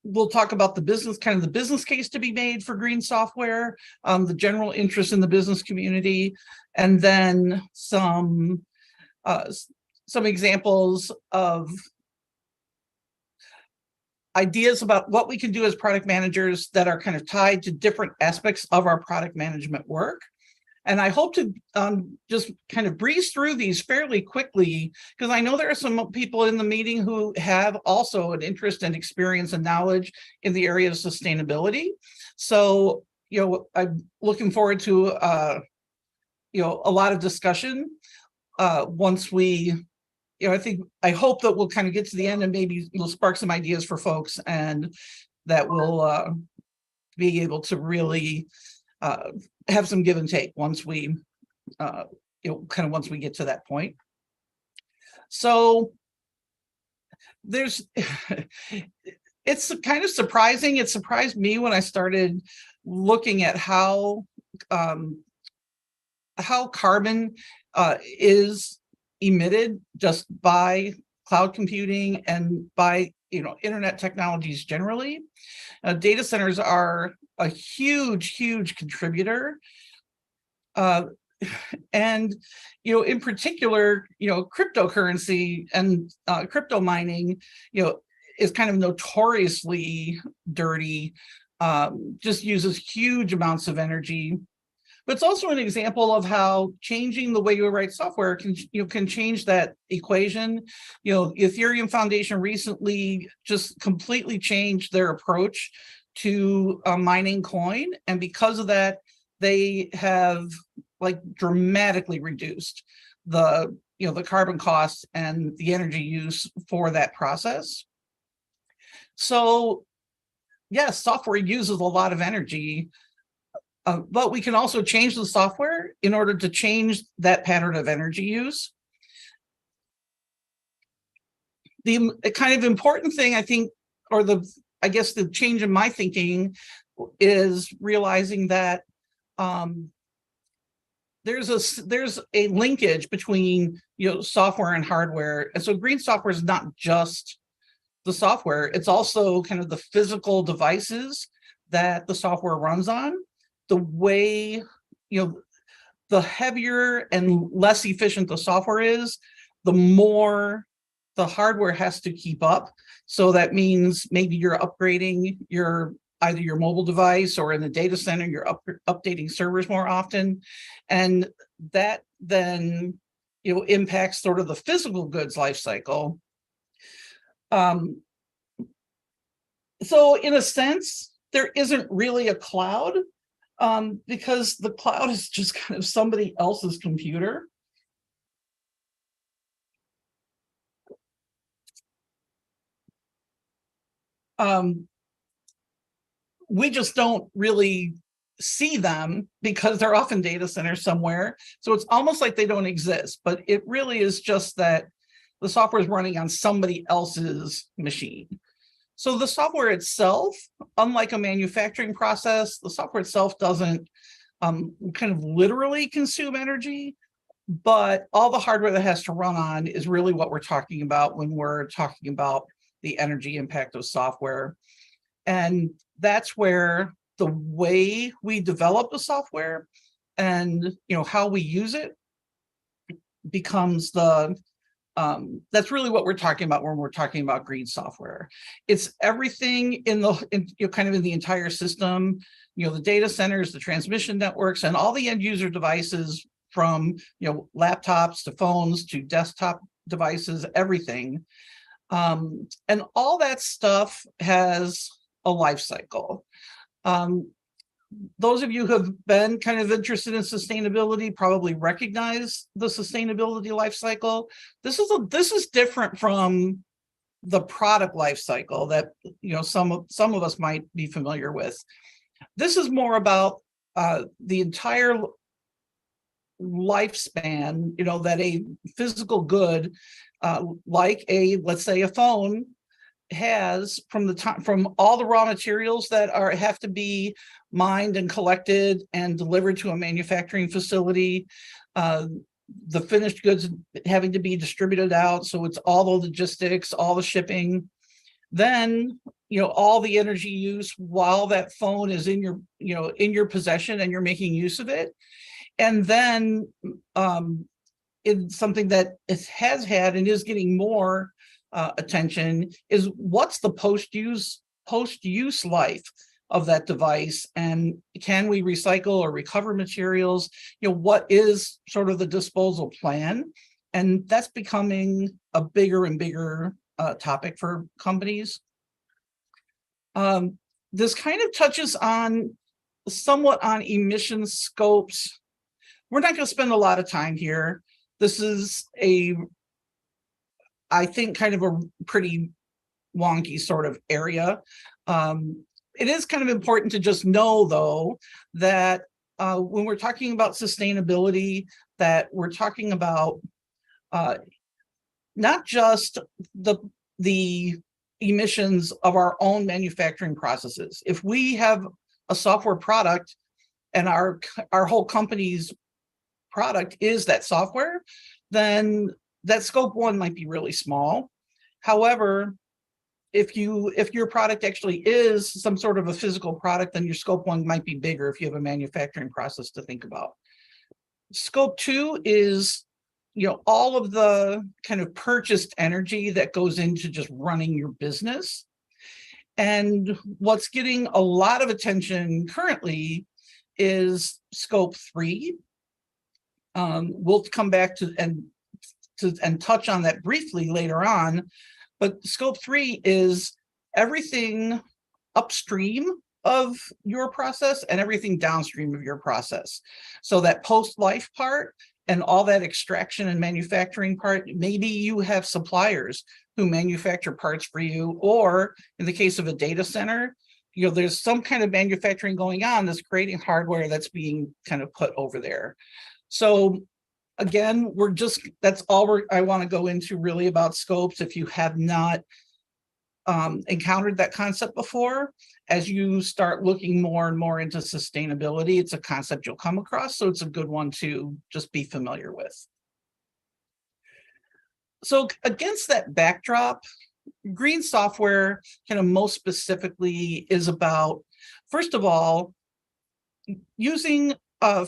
We'll talk about the business case to be made for green software, the general interest in the business community, and then some examples of ideas about what we can do as product managers that are kind of tied to different aspects of our product management work. And I hope to just kind of breeze through these fairly quickly, because I know there are some people in the meeting who have also an interest and experience and knowledge in the area of sustainability. So I'm looking forward to a lot of discussion once we, I hope that we'll kind of get to the end and maybe we'll spark some ideas for folks, and that we'll be able to really have some give and take once we, once we get to that point. So there's, it's kind of surprising. It surprised me when I started looking at how carbon is emitted just by cloud computing and by internet technologies generally. Data centers are a huge contributor, and in particular, cryptocurrency and crypto mining, is kind of notoriously dirty, just uses huge amounts of energy. But it's also an example of how changing the way you write software can change that equation. Ethereum Foundation recently just completely changed their approach to mining coin, and because of that, they have dramatically reduced the carbon costs and the energy use for that process. So yes, software uses a lot of energy. But we can also change the software in order to change that pattern of energy use. The kind of important thing, I think, or I guess the change in my thinking is realizing that there's a linkage between software and hardware. And so green software is not just the software, it's also kind of the physical devices that the software runs on. The way, the heavier and less efficient the software is, the more the hardware has to keep up. So that means maybe you're upgrading either your mobile device, or in the data center, you're updating servers more often. And that then, impacts sort of the physical goods life cycle. So in a sense, there isn't really a cloud, because the cloud is just kind of somebody else's computer. We just don't really see them because they're often data centers somewhere. So it's almost like they don't exist, but it really is just that the software is running on somebody else's machine. So the software itself, unlike a manufacturing process, the software itself doesn't kind of literally consume energy, but all the hardware that has to run on is really what we're talking about when we're talking about the energy impact of software. And that's where the way we develop the software and how we use it becomes that's really what we're talking about when we're talking about green software. It's everything kind of in the entire system, the data centers, the transmission networks, and all the end user devices, from laptops to phones to desktop devices, everything. And all that stuff has a life cycle. Those of you who have been kind of interested in sustainability probably recognize the sustainability life cycle. This is different from the product life cycle that some of us might be familiar with. This is more about the entire lifespan, that a physical good, like let's say a phone, has from all the raw materials that have to be mined and collected and delivered to a manufacturing facility, the finished goods having to be distributed out, so it's all the logistics, all the shipping, then all the energy use while that phone is in your possession and you're making use of it. And then it's something that it has had and is getting more attention is what's the post-use life of that device, and can we recycle or recover materials? What is sort of the disposal plan? And that's becoming a bigger and bigger topic for companies. This kind of touches on somewhat on emission scopes. We're not going to spend a lot of time here. This is I think, kind of a pretty wonky sort of area. It is kind of important to just know, though, that when we're talking about sustainability, that we're talking about not just the emissions of our own manufacturing processes. If we have a software product and our whole company's product is that software, then that scope 1 might be really small. However, if your product actually is some sort of a physical product, then your scope 1 might be bigger if you have a manufacturing process to think about. Scope 2 is, all of the kind of purchased energy that goes into just running your business. And what's getting a lot of attention currently is scope 3. We'll come back to and touch on that briefly later on. But scope 3 is everything upstream of your process and everything downstream of your process. So that post-life part and all that extraction and manufacturing part, maybe you have suppliers who manufacture parts for you, or in the case of a data center, there's some kind of manufacturing going on that's creating hardware that's being kind of put over there. So again, that's all I want to go into really about scopes. If you have not encountered that concept before, as you start looking more and more into sustainability, it's a concept you'll come across. So it's a good one to just be familiar with. So against that backdrop, green software kind of most specifically is about, first of all, using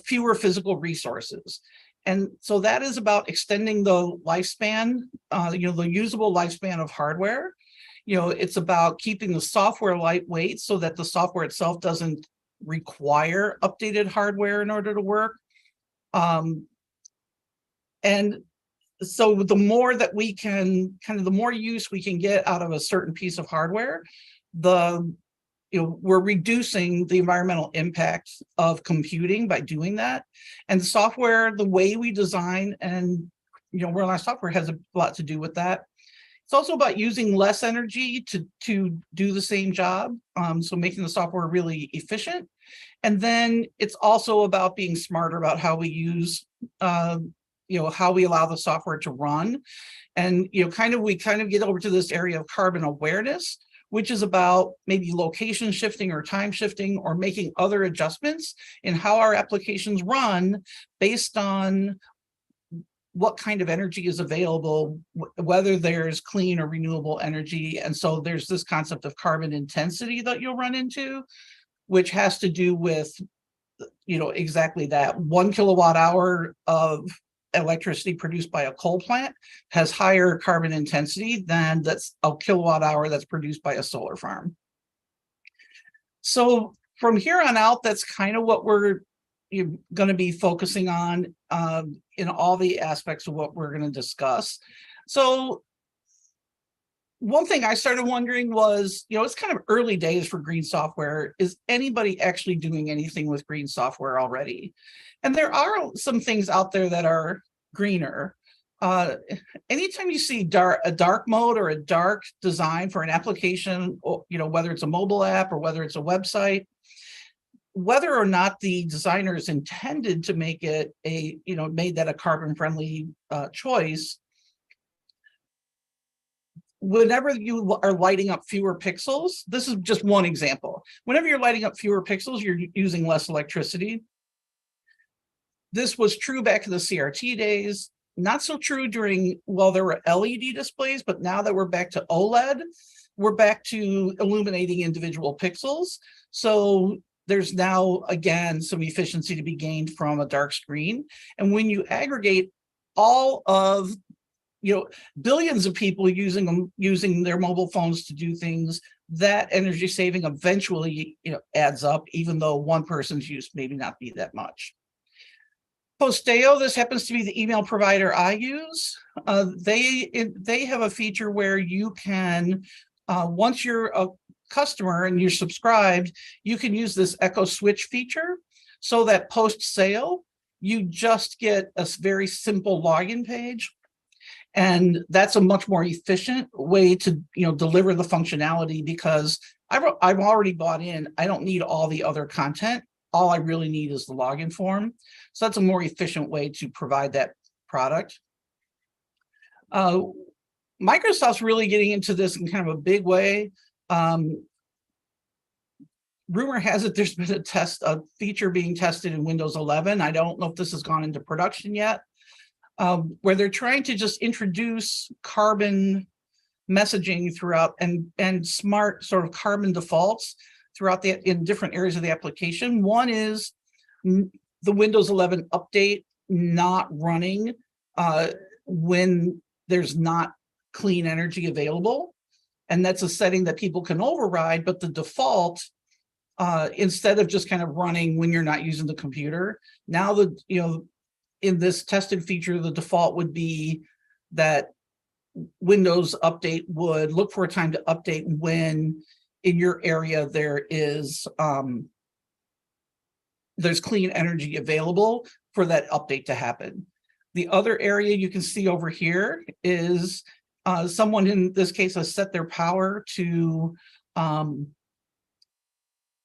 fewer physical resources. And so that is about extending the lifespan, the usable lifespan of hardware. It's about keeping the software lightweight so that the software itself doesn't require updated hardware in order to work. And so the more that we can, the more use we can get out of a certain piece of hardware, we're reducing the environmental impact of computing by doing that. And software, the way we design and run our software has a lot to do with that. It's also about using less energy to do the same job, so making the software really efficient. And then it's also about being smarter about how we use, how we allow the software to run. And we kind of get over to this area of carbon awareness, which is about maybe location shifting or time shifting or making other adjustments in how our applications run based on what kind of energy is available, whether there's clean or renewable energy. And so there's this concept of carbon intensity that you'll run into, which has to do with, exactly that. 1 kilowatt hour of electricity produced by a coal plant has higher carbon intensity than that's a kilowatt hour that's produced by a solar farm. So from here on out, that's kind of what we're going to be focusing on in all the aspects of what we're going to discuss. So one thing I started wondering was, it's kind of early days for green software. Is anybody actually doing anything with green software already? And there are some things out there that are greener. Anytime you see a dark mode or a dark design for an application, whether it's a mobile app or whether it's a website, whether or not the designers intended to make it made that a carbon friendly choice, whenever you are lighting up fewer pixels, this is just one example. Whenever you're lighting up fewer pixels, you're using less electricity. This was true back in the CRT days, not so true during, there were LED displays, but now that we're back to OLED, we're back to illuminating individual pixels. So there's now, again, some efficiency to be gained from a dark screen. And when you aggregate all of, billions of people using their mobile phones to do things, that energy saving eventually, adds up, even though one person's use maybe not be that much. Posteo, this happens to be the email provider I use. They have a feature where you can, once you're customer and you're subscribed, you can use this Echo Switch feature so that post-sale, you just get a very simple login page. And that's a much more efficient way to, deliver the functionality, because I've already bought in. I don't need all the other content. All I really need is the login form. So that's a more efficient way to provide that product. Microsoft's really getting into this in kind of a big way. Rumor has it there's been a feature being tested in Windows 11. I don't know if this has gone into production yet, where they're trying to just introduce carbon messaging throughout and smart sort of carbon defaults throughout in different areas of the application. One is the Windows 11 update not running when there's not clean energy available. And that's a setting that people can override, but the default, instead of just kind of running when you're not using the computer, now in this tested feature, the default would be that Windows update would look for a time to update when in your area there is there's clean energy available for that update to happen. The other area you can see over here is someone in this case has set their power to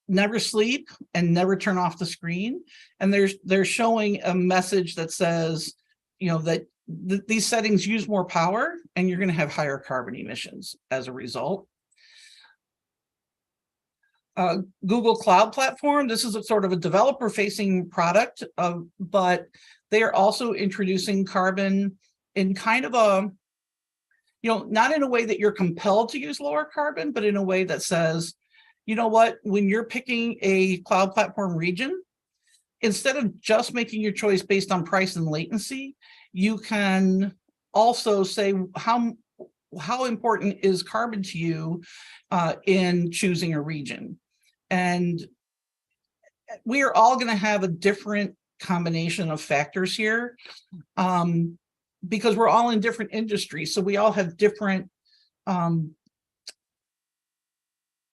never sleep and never turn off the screen. And they're showing a message that says, that these settings use more power and you're going to have higher carbon emissions as a result. Google Cloud Platform, this is a sort of a developer facing product, but they are also introducing carbon in kind of a, not in a way that you're compelled to use lower carbon, but in a way that says, you know what, when you're picking a cloud platform region, instead of just making your choice based on price and latency, you can also say how important is carbon to you in choosing a region. And we are all going to have a different combination of factors here because we're all in different industries. So we all have different kind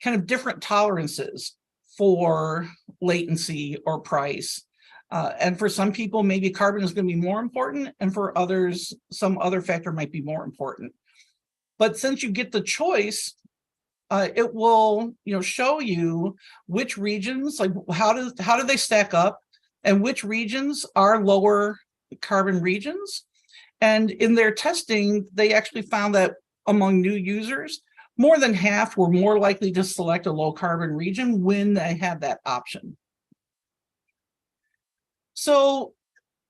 of different tolerances for latency or price. And for some people, maybe carbon is going to be more important, and for others, some other factor might be more important. But since you get the choice, it will, show you which regions, like how do they stack up, and which regions are lower carbon regions. And in their testing, they actually found that among new users, more than half were more likely to select a low carbon region when they have that option. So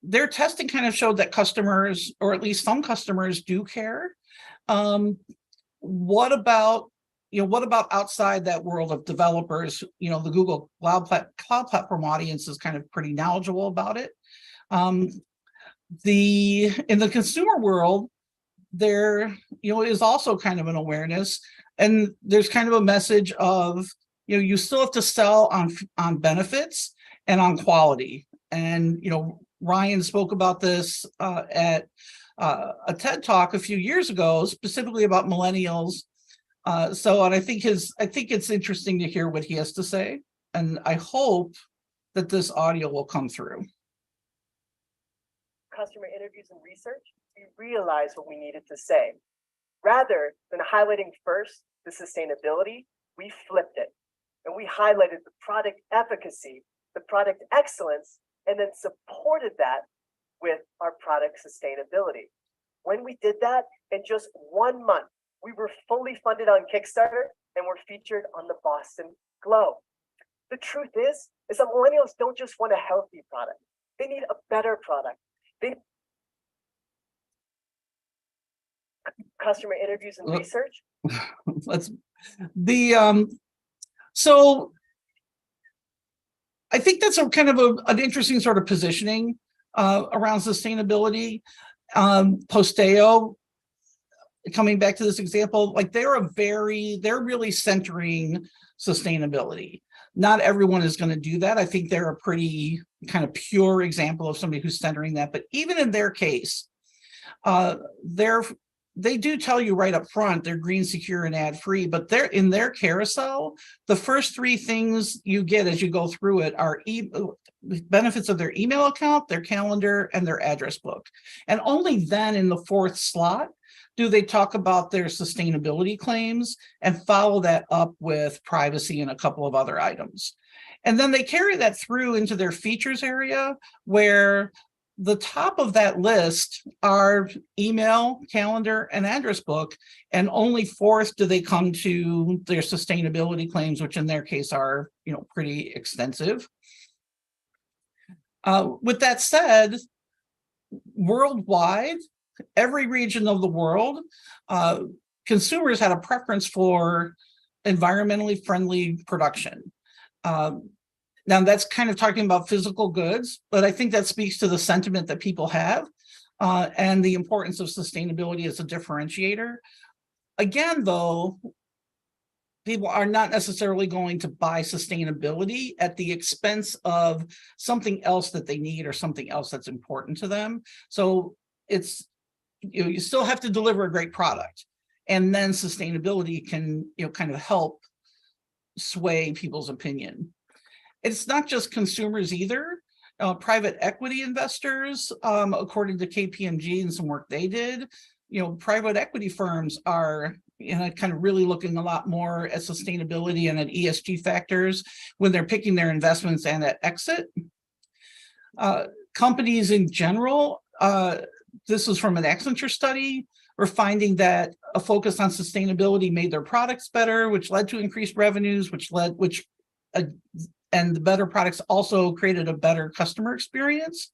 their testing kind of showed that customers, or at least some customers, do care. What about outside that world of developers? The Google Cloud Platform audience is kind of pretty knowledgeable about it. In the consumer world, there is also kind of an awareness, and there's kind of a message of you still have to sell on benefits and on quality. And Ryan spoke about this at a TED Talk a few years ago, specifically about millennials. And I think it's interesting to hear what he has to say, and I hope that this audio will come through. Customer interviews and research, we realized what we needed to say. Rather than highlighting first the sustainability, we flipped it, and we highlighted the product efficacy, the product excellence, and then supported that with our product sustainability. When we did that, in just 1 month, we were fully funded on Kickstarter and were featured on the Boston Globe. The truth is that millennials don't just want a healthy product. They need a better product. Customer interviews and research. So I think that's a kind of an interesting sort of positioning around sustainability. Posteo, coming back to this example, like they're really centering sustainability. Not everyone is going to do that. I think they're a pretty kind of pure example of somebody who's centering that. But even in their case, they do tell you right up front they're green, secure, and ad free, but they're in their carousel. The first three things you get as you go through it are benefits of their email account, their calendar, and their address book. And only then in the fourth slot do they talk about their sustainability claims and follow that up with privacy and a couple of other items. And then they carry that through into their features area, where the top of that list are email, calendar, and address book, and only fourth do they come to their sustainability claims, which in their case are, pretty extensive. With that said, worldwide, every region of the world, consumers had a preference for environmentally friendly production. Now that's kind of talking about physical goods, but I think that speaks to the sentiment that people have and the importance of sustainability as a differentiator. Again, though, people are not necessarily going to buy sustainability at the expense of something else that they need or something else that's important to them. So it's, you still have to deliver a great product, and then sustainability can, kind of help sway people's opinion. It's not just consumers either. Private equity investors, according to KPMG and some work they did, private equity firms are kind of really looking a lot more at sustainability and at ESG factors when they're picking their investments and at exit. Companies in general, this is from an Accenture study, we're finding that a focus on sustainability made their products better, which led to increased revenues, and the better products also created a better customer experience.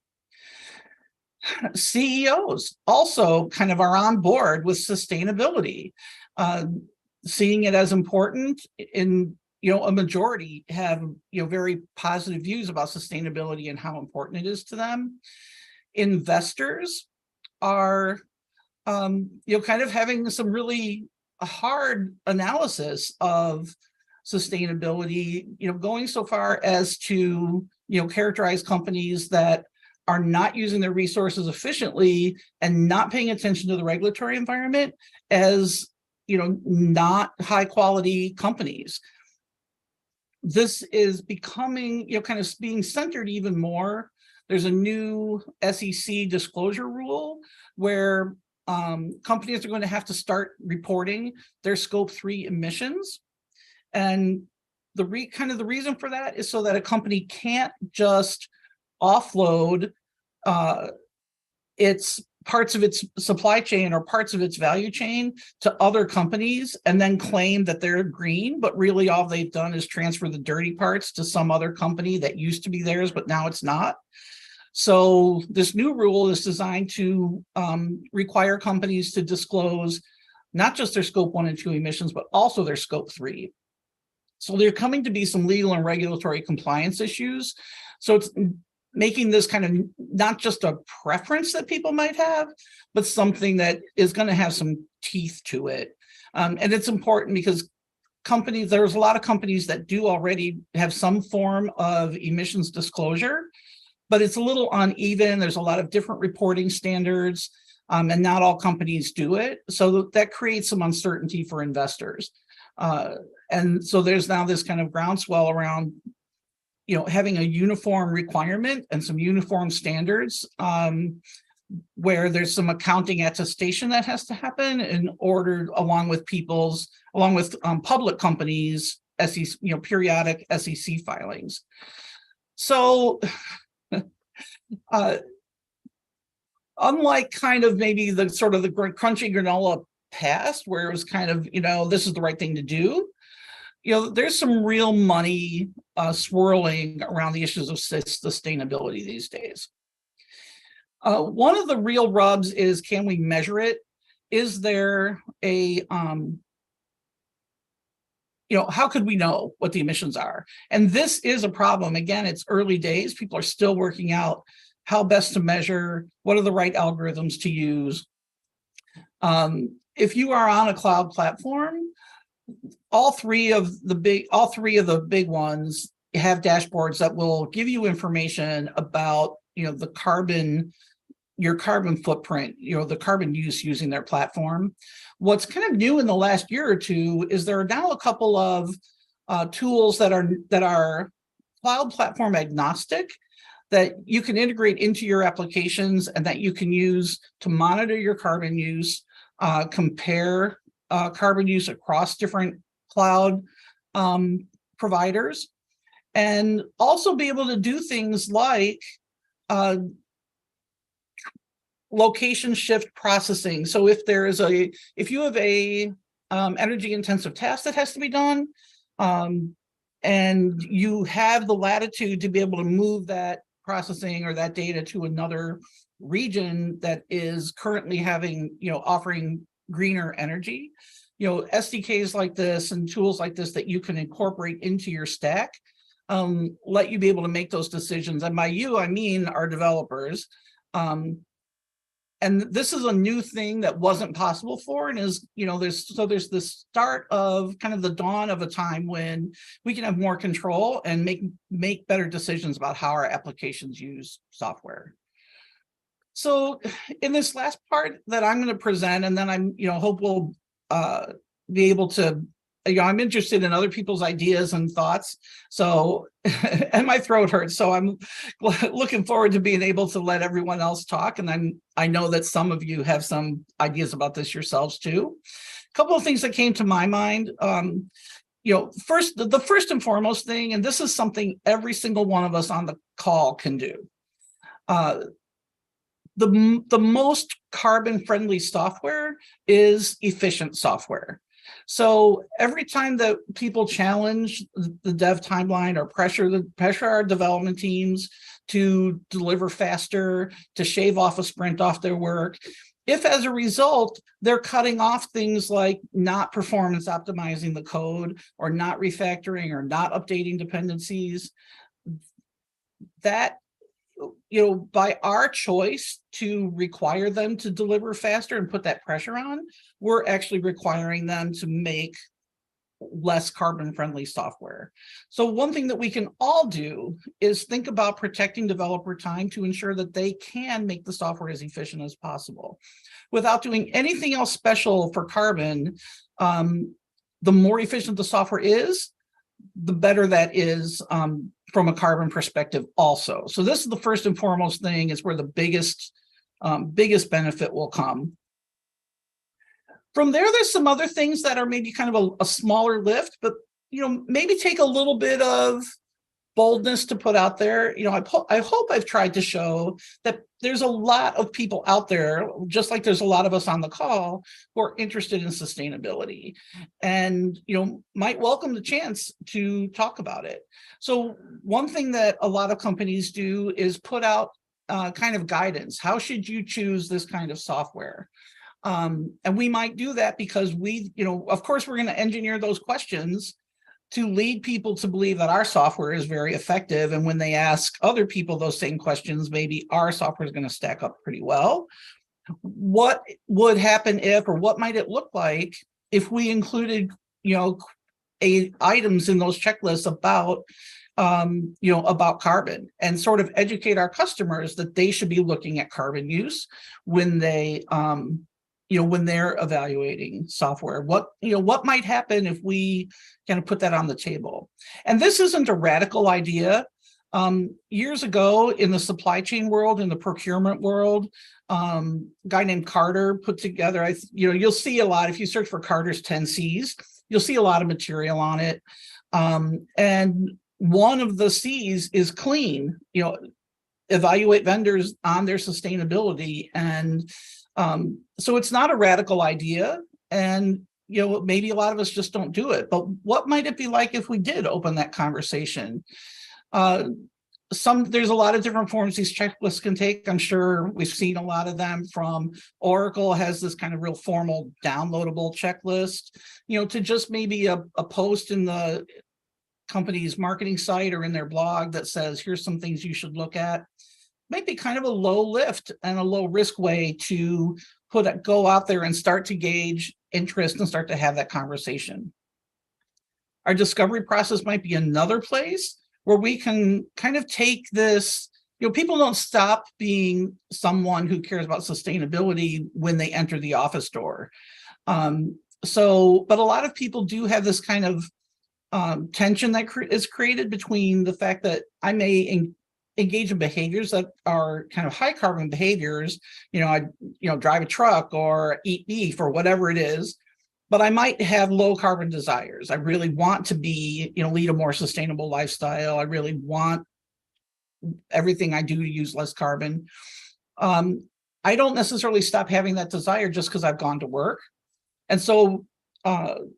CEOs also kind of are on board with sustainability, seeing it as important. In a majority have very positive views about sustainability and how important it is to them. Investors are kind of having some really hard analysis of sustainability, going so far as to, characterize companies that are not using their resources efficiently and not paying attention to the regulatory environment as, not high quality companies. This is becoming, kind of being centered even more. There's a new SEC disclosure rule where companies are going to have to start reporting their scope 3 emissions. And the reason for that is so that a company can't just offload its parts of its supply chain or parts of its value chain to other companies and then claim that they're green, but really all they've done is transfer the dirty parts to some other company that used to be theirs, but now it's not. So this new rule is designed to require companies to disclose not just their scope 1 and 2 emissions, but also their scope 3. So there are coming to be some legal and regulatory compliance issues. So it's making this kind of not just a preference that people might have, but something that is going to have some teeth to it. And it's important because there's a lot of companies that do already have some form of emissions disclosure, but it's a little uneven. There's a lot of different reporting standards, and not all companies do it. So that creates some uncertainty for investors. And so there's now this kind of groundswell around, having a uniform requirement and some uniform standards, where there's some accounting attestation that has to happen in order, along with public companies, SEC, periodic SEC filings. So, unlike kind of maybe the sort of the crunchy granola past, where it was kind of, this is the right thing to do, there's some real money swirling around the issues of sustainability these days. One of the real rubs is, can we measure it? Is there a, how could we know what the emissions are? And this is a problem. Again, it's early days. People are still working out how best to measure, what are the right algorithms to use. If you are on a cloud platform, all three of the big ones have dashboards that will give you information about, the carbon your carbon footprint, the carbon use using their platform. What's kind of new in the last year or two is there are now a couple of tools that are cloud platform agnostic that you can integrate into your applications and that you can use to monitor your carbon use, compare carbon use across different cloud providers, and also be able to do things like location shift processing. So if you have a energy intensive task that has to be done, and you have the latitude to be able to move that processing or that data to another region that is currently offering greener energy, SDKs like this and tools like this that you can incorporate into your stack let you be able to make those decisions. And by you, I mean our developers. And this is a new thing that wasn't possible for, and there's the start of kind of the dawn of a time when we can have more control and make better decisions about how our applications use software. So in this last part that I'm going to present, and then I'm hope we'll be able to, I'm interested in other people's ideas and thoughts. So, and my throat hurts. So I'm looking forward to being able to let everyone else talk. And I know that some of you have some ideas about this yourselves too. A couple of things that came to my mind. First, the first and foremost thing, and this is something every single one of us on the call can do. The most carbon friendly software is efficient software. So every time that people challenge the dev timeline or pressure our development teams to deliver faster, to shave off a sprint off their work, if as a result, they're cutting off things like not performance optimizing the code or not refactoring or not updating dependencies, that by our choice to require them to deliver faster and put that pressure on, we're actually requiring them to make less carbon friendly software. So one thing that we can all do is think about protecting developer time to ensure that they can make the software as efficient as possible. Without doing anything else special for carbon, the more efficient the software is, the better that is from a carbon perspective also. So this is the first and foremost thing, is where the biggest benefit will come. From there's some other things that are maybe kind of a smaller lift, but maybe take a little bit of boldness to put out there. I hope I've tried to show that there's a lot of people out there, just like there's a lot of us on the call, who are interested in sustainability and might welcome the chance to talk about it. So one thing that a lot of companies do is put out kind of guidance. How should you choose this kind of software? And we might do that because of course, we're going to engineer those questions to lead people to believe that our software is very effective. And when they ask other people those same questions, maybe our software is going to stack up pretty well. What would happen if, or what might it look like if we included, items in those checklists about, about carbon, and sort of educate our customers that they should be looking at carbon use when they, when they're evaluating software. What might happen if we kind of put that on the table? And this isn't a radical idea. Years ago in the supply chain world, in the procurement world, a guy named Carter put together, you'll see a lot, if you search for Carter's 10 C's, you'll see a lot of material on it. And one of the C's is clean, evaluate vendors on their sustainability. And so it's not a radical idea, and maybe a lot of us just don't do it. But what might it be like if we did open that conversation? There's a lot of different forms these checklists can take. I'm sure we've seen a lot of them. From Oracle has this kind of real formal downloadable checklist, to just maybe a post in the company's marketing site or in their blog that says, here's some things you should look at. Might be kind of a low lift and a low risk way to go out there and start to gauge interest and start to have that conversation. Our discovery process might be another place where we can kind of take this people don't stop being someone who cares about sustainability when they enter the office door. But a lot of people do have this kind of tension that is created between the fact that I may engage in behaviors that are kind of high carbon behaviors. I drive a truck or eat beef or whatever it is, but I might have low carbon desires. I really want to be, lead a more sustainable lifestyle. I really want everything I do to use less carbon. I don't necessarily stop having that desire just because I've gone to work. And so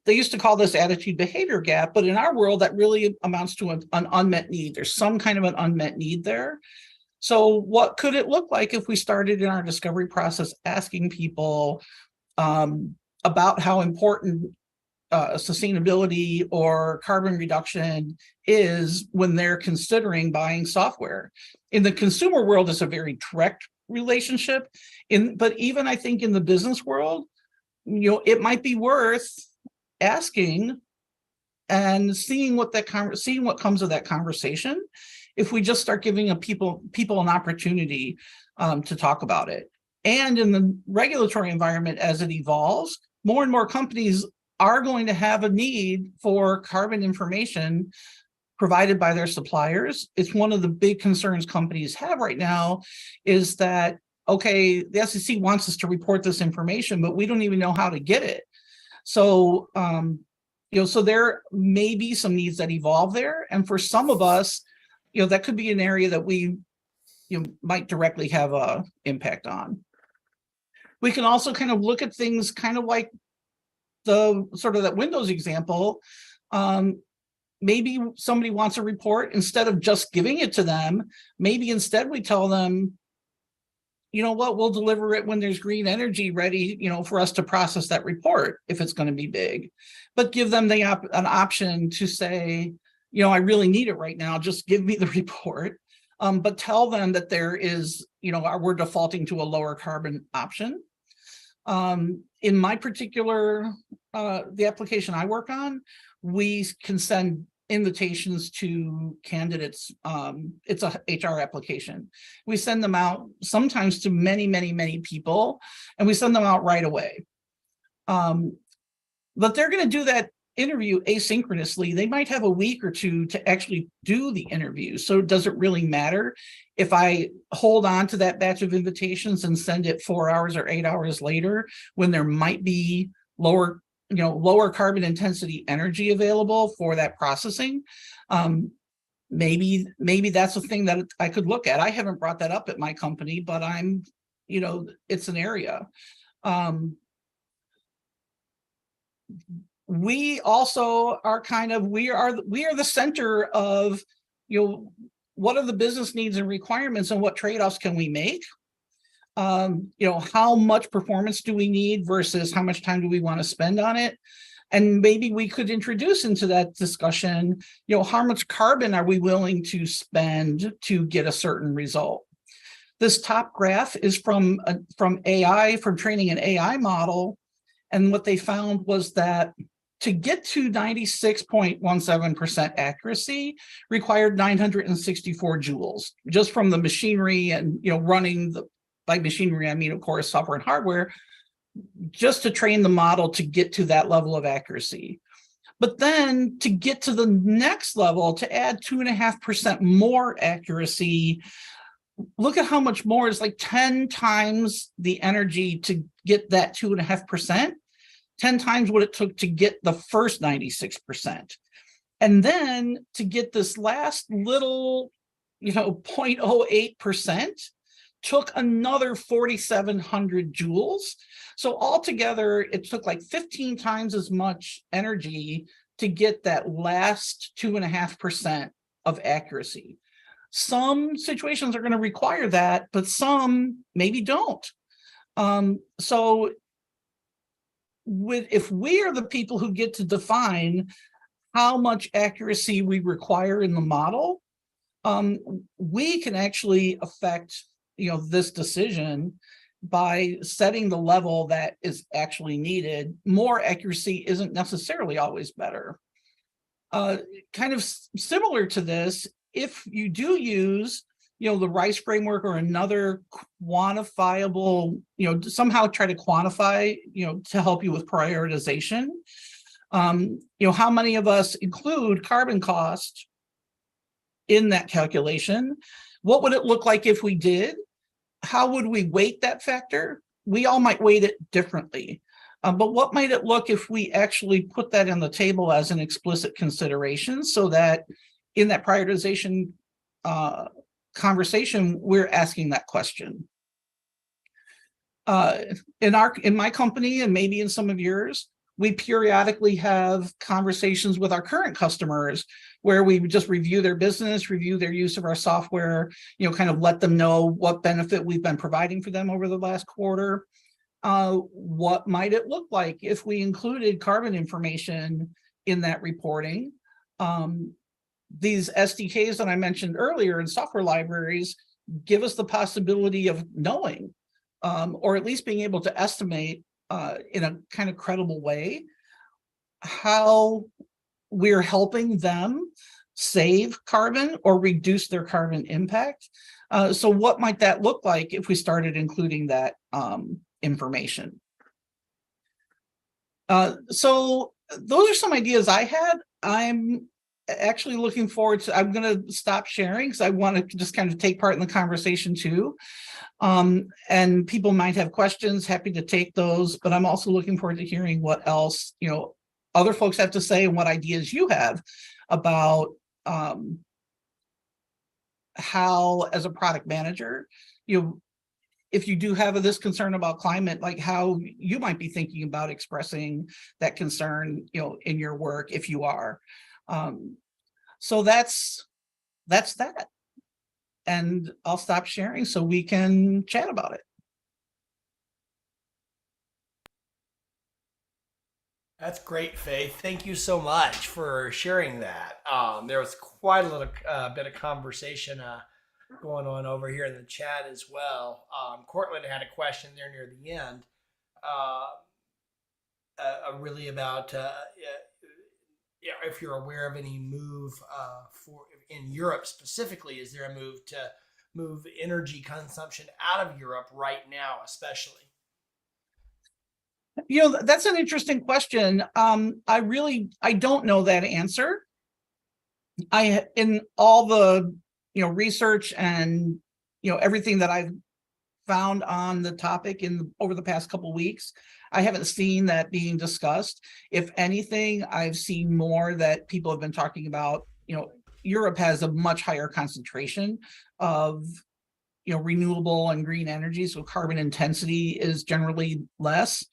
they used to call this attitude behavior gap, but in our world, that really amounts to an unmet need. There's some kind of an unmet need there. So what could it look like if we started in our discovery process asking people about how important sustainability or carbon reduction is when they're considering buying software? In the consumer world, it's a very direct relationship. But even I think in the business world, it might be worth asking and seeing what comes of that conversation if we just start giving people an opportunity to talk about it. And in the regulatory environment, as it evolves, more and more companies are going to have a need for carbon information provided by their suppliers. It's one of the big concerns companies have right now is that, okay, the SEC wants us to report this information, but we don't even know how to get it. So, so there may be some needs that evolve there. And for some of us, that could be an area that we might directly have a impact on. We can also kind of look at things kind of like the sort of that Windows example. Maybe somebody wants a report, instead of just giving it to them, maybe instead we tell them, you know what, we'll deliver it when there's green energy ready, for us to process that report if it's going to be big. But give them an option to say, I really need it right now, just give me the report. But tell them that there is, we're defaulting to a lower carbon option. In my particular, the application I work on, we can send invitations to candidates. It's a HR application. We send them out sometimes to many, many, many people, and we send them out right away. But they're going to do that interview asynchronously. They might have a week or two to actually do the interview. So does it really matter if I hold on to that batch of invitations and send it 4 hours or 8 hours later when there might be lower carbon intensity energy available for that processing? Maybe that's a thing that I could look at. I haven't brought that up at my company, but it's an area. We also are we are the center of, what are the business needs and requirements and what trade-offs can we make? How much performance do we need versus how much time do we want to spend on it? And maybe we could introduce into that discussion, how much carbon are we willing to spend to get a certain result? This top graph is from AI, from training an AI model. And what they found was that to get to 96.17% accuracy required 964 joules, just from the machinery and, running by machinery, I mean, of course, software and hardware, just to train the model to get to that level of accuracy. But then to get to the next level, to add 2.5% more accuracy, look at how much more is like 10 times the energy to get that 2.5%, 10 times what it took to get the first 96%. And then to get this last little, 0.08%, took another 4,700 joules. So altogether, it took like 15 times as much energy to get that last 2.5% of accuracy. Some situations are going to require that, but some maybe don't. So if we are the people who get to define how much accuracy we require in the model, we can actually affect this decision by setting the level that is actually needed. More accuracy isn't necessarily always better. Kind of similar to this, if you do use the RICE framework or another quantifiable, somehow try to quantify, to help you with prioritization. How many of us include carbon cost in that calculation? What would it look like if we did? How would we weight that factor? We all might weight it differently. But what might it look if we actually put that on the table as an explicit consideration, so that in that prioritization conversation, we're asking that question? In my company, and maybe in some of yours, we periodically have conversations with our current customers where we just review their business, review their use of our software, kind of let them know what benefit we've been providing for them over the last quarter. What might it look like if we included carbon information in that reporting? These SDKs that I mentioned earlier in software libraries give us the possibility of knowing, or at least being able to estimate in a kind of credible way how we're helping them save carbon or reduce their carbon impact. So what might that look like if we started including that information? So those are some ideas I had. I'm actually looking forward to, I'm going to stop sharing because I want to just kind of take part in the conversation too. And people might have questions, happy to take those, but I'm also looking forward to hearing what else, other folks have to say and what ideas you have about how, as a product manager, if you do have this concern about climate, like how you might be thinking about expressing that concern, in your work, if you are. So that's that. And I'll stop sharing so we can chat about it. That's great, Faith. Thank you so much for sharing that. There was quite a little bit of conversation going on over here in the chat as well. Cortland had a question there near the end, really about if you're aware of any move for in Europe specifically. Is there a move to move energy consumption out of Europe right now, especially? That's an interesting question. I don't know that answer. In all the research and everything that I've found on the topic over the past couple of weeks, I haven't seen that being discussed. If anything, I've seen more that people have been talking about. Europe has a much higher concentration of renewable and green energy, so carbon intensity is generally less.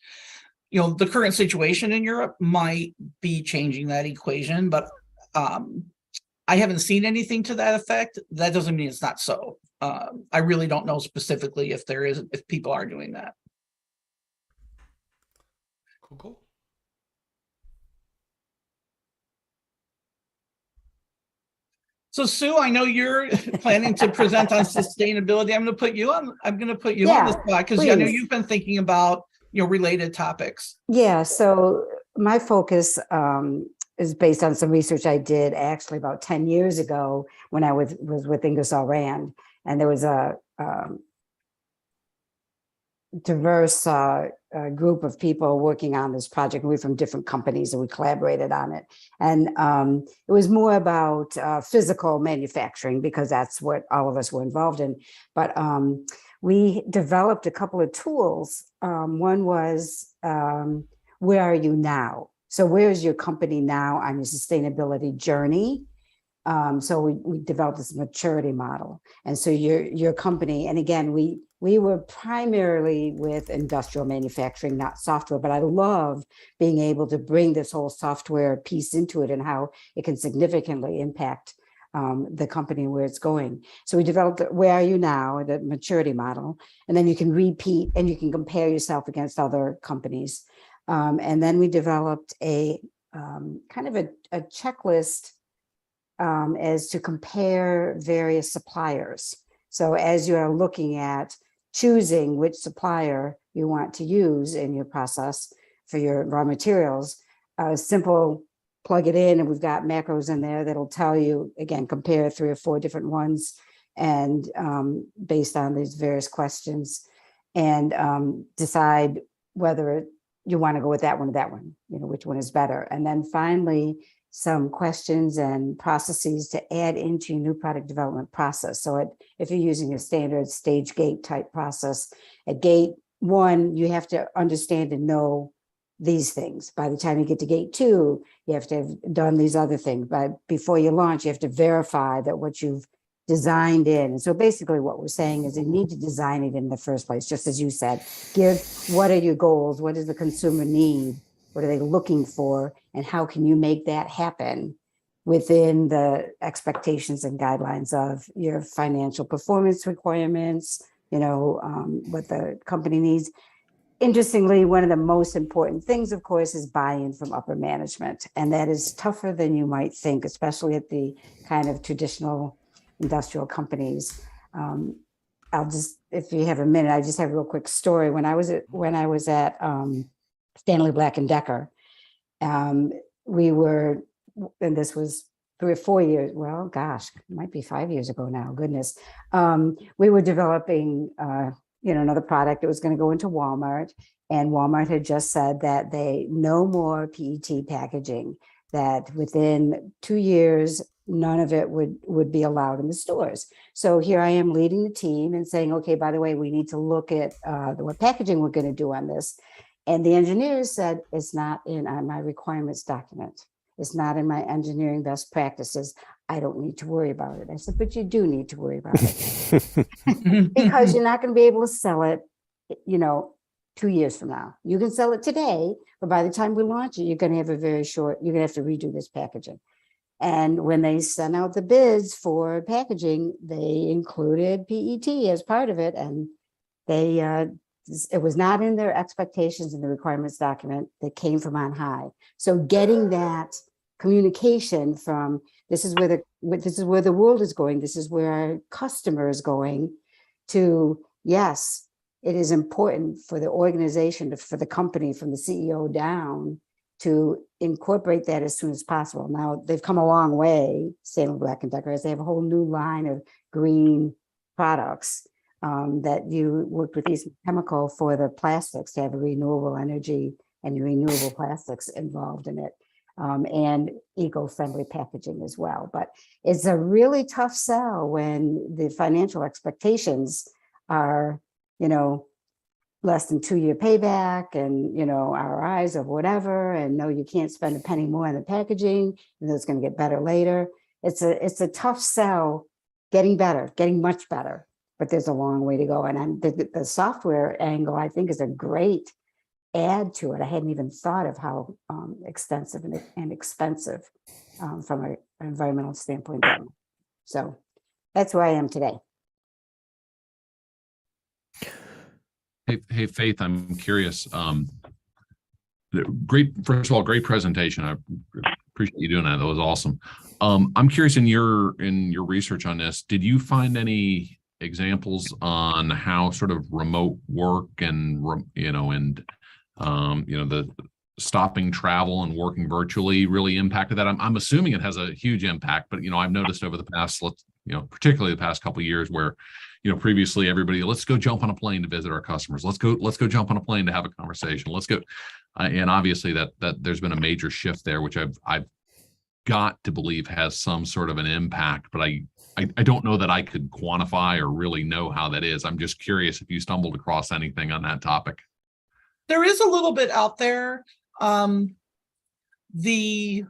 The current situation in Europe might be changing that equation, but I haven't seen anything to that effect. That doesn't mean it's not so. I really don't know specifically if people are doing that. Cool. So Sue, I know you're planning to present on sustainability. I'm going to put you on the spot because I know you've been thinking about related topics. Yeah. So my focus is based on some research I did actually about 10 years ago when I was with Ingersoll Rand, and there was a diverse group of people working on this project. We were from different companies and we collaborated on it. And it was more about physical manufacturing because that's what all of us were involved in. But we developed a couple of tools. One was, where are you now? So where is your company now on your sustainability journey? So we developed this maturity model. And so your company, and again, we were primarily with industrial manufacturing, not software, but I love being able to bring this whole software piece into it and how it can significantly impact the company and where it's going. So we developed where are you now, the maturity model, and then you can repeat and you can compare yourself against other companies. And then we developed a kind of a checklist as to compare various suppliers. So as you are looking at choosing which supplier you want to use in your process for your raw materials, simple plug it in, and we've got macros in there that'll tell you, again, compare 3 or 4 different ones, and based on these various questions, and decide whether you want to go with that one or that one, which one is better. And then finally, some questions and processes to add into your new product development process. So if you're using a standard stage gate type process, at gate 1, you have to understand and know these things. By the time you get to gate 2, you have to have done these other things. But before you launch, you have to verify that what you've designed in. And so basically what we're saying is you need to design it in the first place, just as you said. What are your goals? What does the consumer need? What are they looking for? And how can you make that happen within the expectations and guidelines of your financial performance requirements, what the company needs. Interestingly, one of the most important things, of course, is buy-in from upper management. And that is tougher than you might think, especially at the kind of traditional industrial companies. If you have a minute, I just have a real quick story. When I was at Stanley Black & Decker, we were, and this was 3 or 4 years, well, gosh, it might be 5 years ago now, goodness. We were developing, another product that was going to go into Walmart, and Walmart had just said that no more PET packaging, that within 2 years, none of it would be allowed in the stores. So here I am leading the team and saying, okay, by the way, we need to look at what packaging we're going to do on this. And the engineers said, it's not in my requirements document. It's not in my engineering best practices. I don't need to worry about it. I said, but you do need to worry about it because you're not going to be able to sell it, 2 years from now. You can sell it today, but by the time we launch it, you're going to have you're going to have to redo this packaging. And when they sent out the bids for packaging, they included PET as part of it. And it was not in their expectations in the requirements document that came from on high. So getting that communication from this is where the world is going, this is where our customer is going, to yes, it is important for the organization, for the company, from the CEO down, to incorporate that as soon as possible. Now they've come a long way, Stanley Black & Decker, as they have a whole new line of green products that you worked with Eastman Chemical for the plastics to have a renewable energy and renewable plastics involved in it, and eco-friendly packaging as well. But it's a really tough sell when the financial expectations are, less than 2-year payback and, ROIs of whatever, and no, you can't spend a penny more on the packaging, and it's going to get better later. It's a tough sell, getting much better, but there's a long way to go. And the software angle, I think, is a great add to it. I hadn't even thought of how extensive and expensive from an environmental standpoint. So that's where I am today. Hey, Faith, I'm curious. First of all, great presentation. I appreciate you doing that. That was awesome. I'm curious, in your research on this, did you find any examples on how sort of remote work and the stopping travel and working virtually really impacted that? I'm assuming it has a huge impact, but I've noticed over the past, particularly the past couple of years, where previously everybody, let's go jump on a plane to visit our customers. Let's go jump on a plane to have a conversation. Let's go. And obviously that there's been a major shift there, which I've got to believe has some sort of an impact, but I don't know that I could quantify or really know how that is. I'm just curious if you stumbled across anything on that topic. There is a little bit out there. There's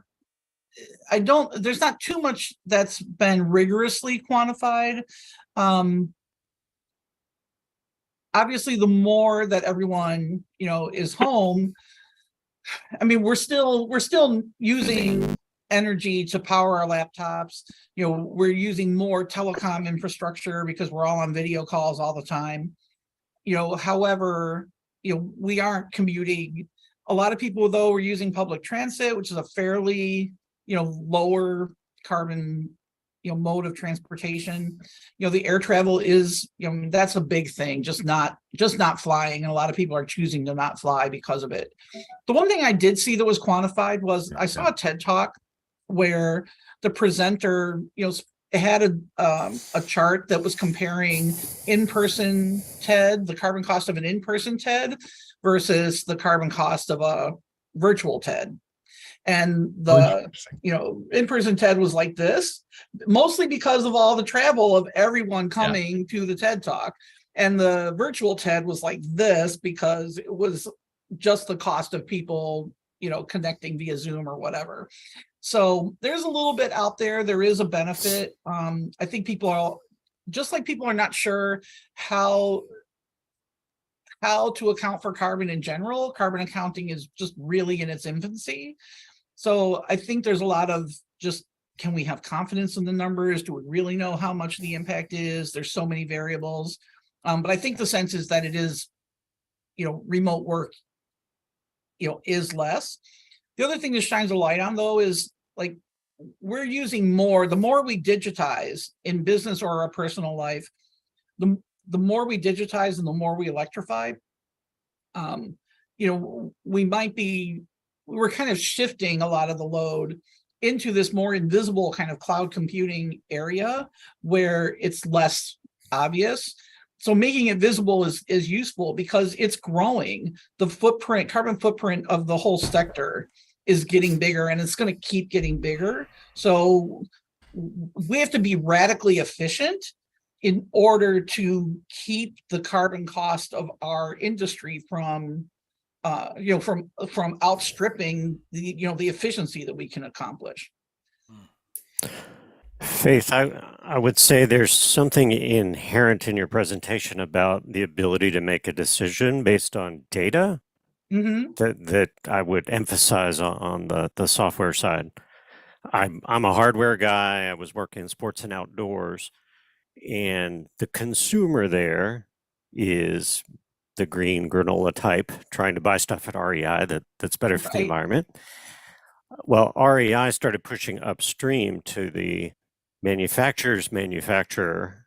not too much that's been rigorously quantified. Obviously, the more that everyone, is home, we're still using energy to power our laptops. We're using more telecom infrastructure because we're all on video calls all the time. However, we aren't commuting. A lot of people, though, are using public transit, which is a fairly, lower carbon, mode of transportation. The air travel is, that's a big thing, just not flying. And a lot of people are choosing to not fly because of it. The one thing I did see that was quantified was I saw a TED Talk where the presenter, it had a chart that was comparing in-person TED, the carbon cost of an in-person TED versus the carbon cost of a virtual TED. And the, in-person TED was like this, mostly because of all the travel of everyone coming to the TED Talk. And the virtual TED was like this because it was just the cost of people, connecting via Zoom or whatever. So there's a little bit out there. There is a benefit. I think people are, just like people are not sure how to account for carbon in general. Carbon accounting is just really in its infancy. So I think there's a lot of just, can we have confidence in the numbers? Do we really know how much the impact is? There's so many variables. But I think the sense is that it is, remote work, is less. The other thing this shines a light on, though, is like we're using more, the more we digitize in business or our personal life, the more we digitize and the more we electrify, we're kind of shifting a lot of the load into this more invisible kind of cloud computing area where it's less obvious. So making it visible is useful because it's growing. The footprint, carbon footprint of the whole sector is getting bigger, and it's going to keep getting bigger. So we have to be radically efficient in order to keep the carbon cost of our industry from outstripping the efficiency that we can accomplish. Faith, I would say there's something inherent in your presentation about the ability to make a decision based on data that I would emphasize on the software side. I'm a hardware guy. I was working in sports and outdoors, and the consumer there is the green granola type trying to buy stuff at REI that's better for the environment. Well, REI started pushing upstream to the manufacturer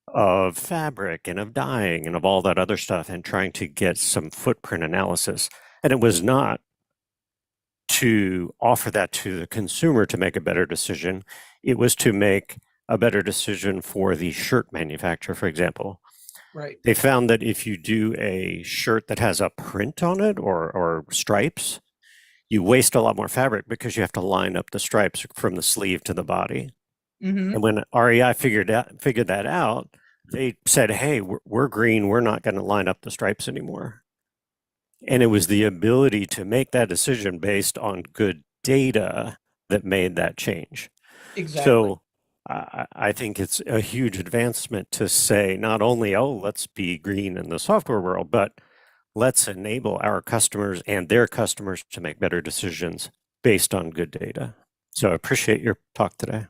of fabric and of dyeing and of all that other stuff and trying to get some footprint analysis. And it was not to offer that to the consumer to make a better decision. It was to make a better decision for the shirt manufacturer, for example. Right. They found that if you do a shirt that has a print on it or stripes, you waste a lot more fabric because you have to line up the stripes from the sleeve to the body. And when REI figured that out, they said, hey, we're green. We're not going to line up the stripes anymore. And it was the ability to make that decision based on good data that made that change. Exactly. So I think it's a huge advancement to say not only, let's be green in the software world, but let's enable our customers and their customers to make better decisions based on good data. So I appreciate your talk today.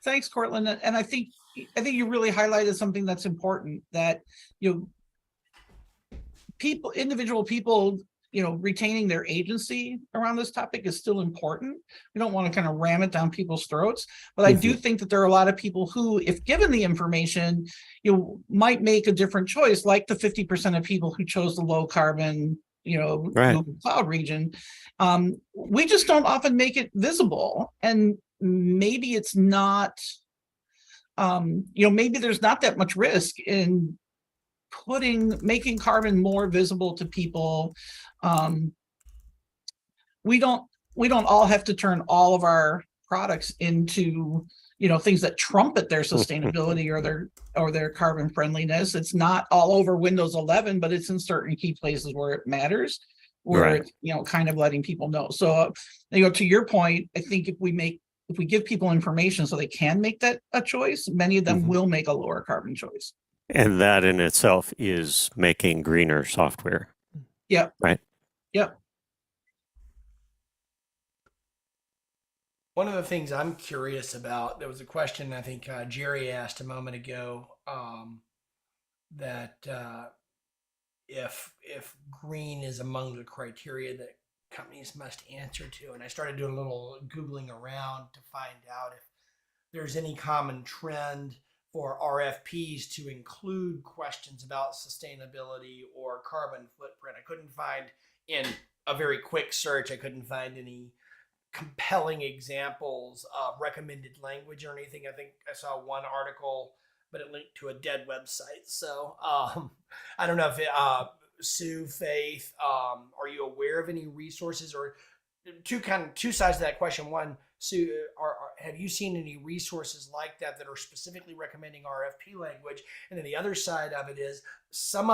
Thanks, Cortland. And I think you really highlighted something that's important, that individual people, retaining their agency around this topic is still important. We don't want to kind of ram it down people's throats, but I do think that there are a lot of people who, if given the information, might make a different choice, like the 50% of people who chose the low carbon, Google Cloud region. We just don't often make it visible, and maybe it's not, maybe there's not that much risk in making carbon more visible to people. We don't all have to turn all of our products into things that trumpet their sustainability or their carbon friendliness. It's not all over Windows 11, but it's in certain key places where it matters, where it's kind of letting people know. So to your point, I think if we give people information so they can make that a choice, many of them will make a lower carbon choice. And that in itself is making greener software. Yep. Right. Yep. One of the things I'm curious about, there was a question I think Jerry asked a moment ago, that if green is among the criteria that companies must answer to, and I started doing a little Googling around to find out if there's any common trend for RFPs to include questions about sustainability or carbon footprint. I couldn't find, in a very quick search, I couldn't find any compelling examples of recommended language or anything. I think I saw one article, but it linked to a dead website. So I don't know if Sue, Faith, are you aware of any resources, or two sides to that question? One, Sue, have you seen any resources like that that are specifically recommending RFP language? And then the other side of it is some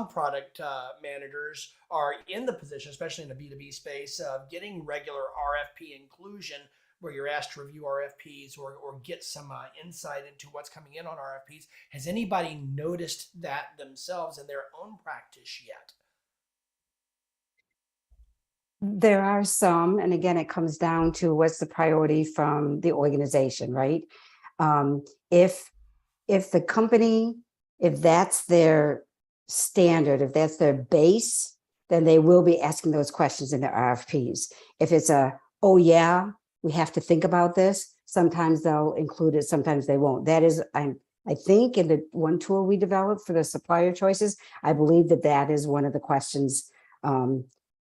product managers are in the position, especially in the B2B space, of getting regular RFP inclusion, where you're asked to review RFPs or get some insight into what's coming in on RFPs. Has anybody noticed that themselves in their own practice yet? There are some, and again, it comes down to what's the priority from the organization, right? If the company, if that's their standard, if that's their base, then they will be asking those questions in their RFPs. If it's oh yeah, we have to think about this, sometimes they'll include it, sometimes they won't. That is, I think in the one tool we developed for the supplier choices, I believe that is one of the questions.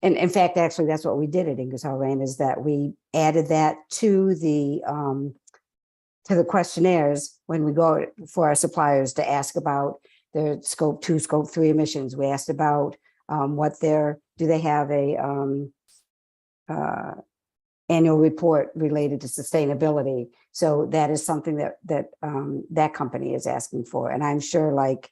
And in fact, actually, that's what we did at Ingersoll Rand, is that we added that to the questionnaires when we go for our suppliers to ask about their scope 2, scope 3 emissions. We asked about do they have a annual report related to sustainability. So that is something that company is asking for. And I'm sure, like,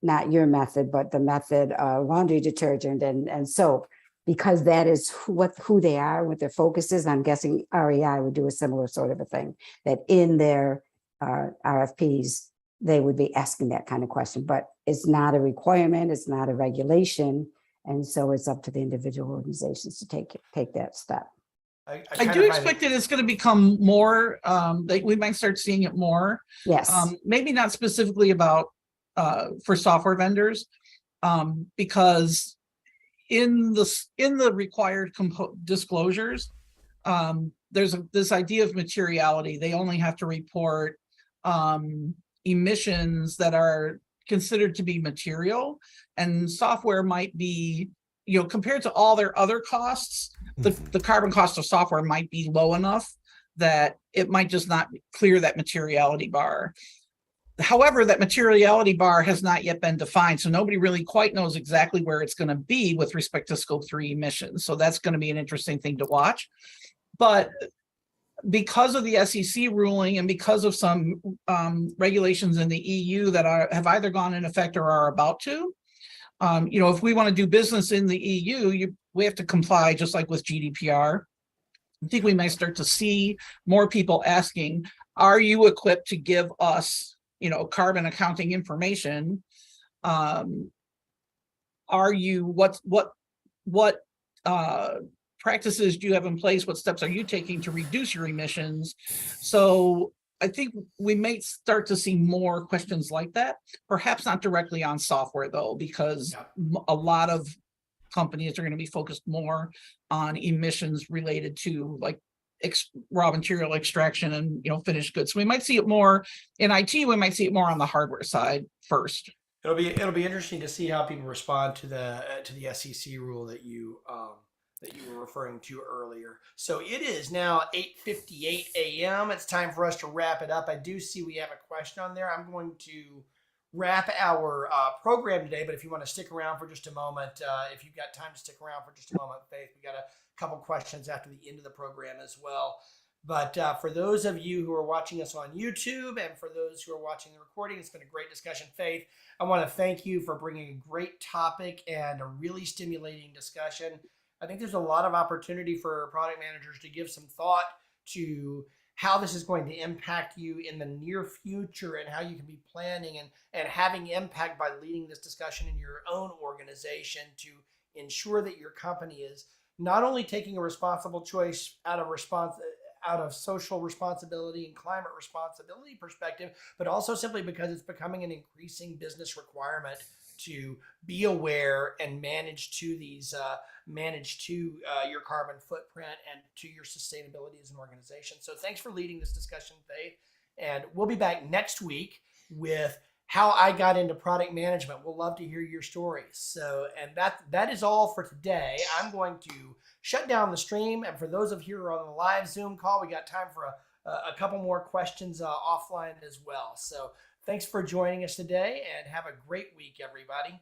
not your method, but the method laundry detergent and soap, because that is who they are, what their focus is. I'm guessing REI would do a similar sort of a thing, that in their RFPs, they would be asking that kind of question, but it's not a requirement, it's not a regulation. And so it's up to the individual organizations to take that step. I do expect that it's going to become more, we might start seeing it more. Yes. Maybe not specifically about for software vendors, because in the required disclosures, there's this idea of materiality. They only have to report emissions that are considered to be material, and software might be, compared to all their other costs, the carbon cost of software might be low enough that it might just not clear that materiality bar. However, that materiality bar has not yet been defined, so nobody really quite knows exactly where it's going to be with respect to scope 3 emissions. So that's going to be an interesting thing to watch. But because of the SEC ruling and because of some regulations in the EU that have either gone in effect or are about to, if we want to do business in the EU, we have to comply, just like with GDPR. I think we might start to see more people asking, are you equipped to give us, carbon accounting information? Are you, what practices do you have in place? What steps are you taking to reduce your emissions? So I think we may start to see more questions like that, perhaps not directly on software though, because a lot of companies are going to be focused more on emissions related to like raw material extraction and finished goods. So we might see it more in IT. We might see it more on the hardware side first. It'll be interesting to see how people respond to the SEC rule that you were referring to earlier. So it is now 8:58 a.m. It's time for us to wrap it up. I do see we have a question on there. I'm going to wrap our program today, but if you want to stick around for just a moment, if you've got time to stick around for just a moment, Faith, we got a couple questions after the end of the program as well. But for those of you who are watching us on YouTube and for those who are watching the recording, it's been a great discussion. Faith, I want to thank you for bringing a great topic and a really stimulating discussion. I think there's a lot of opportunity for product managers to give some thought to how this is going to impact you in the near future and how you can be planning and having impact by leading this discussion in your own organization to ensure that your company is not only taking a responsible choice out of social responsibility and climate responsibility perspective, but also simply because it's becoming an increasing business requirement to be aware and manage to your carbon footprint and to your sustainability as an organization. So thanks for leading this discussion, Faith. And we'll be back next week with how I got into product management. We'll love to hear your stories. So, and that is all for today. I'm going to shut down the stream. And for those of you who are on the live Zoom call, we got time for a couple more questions offline as well. So thanks for joining us today and have a great week, everybody.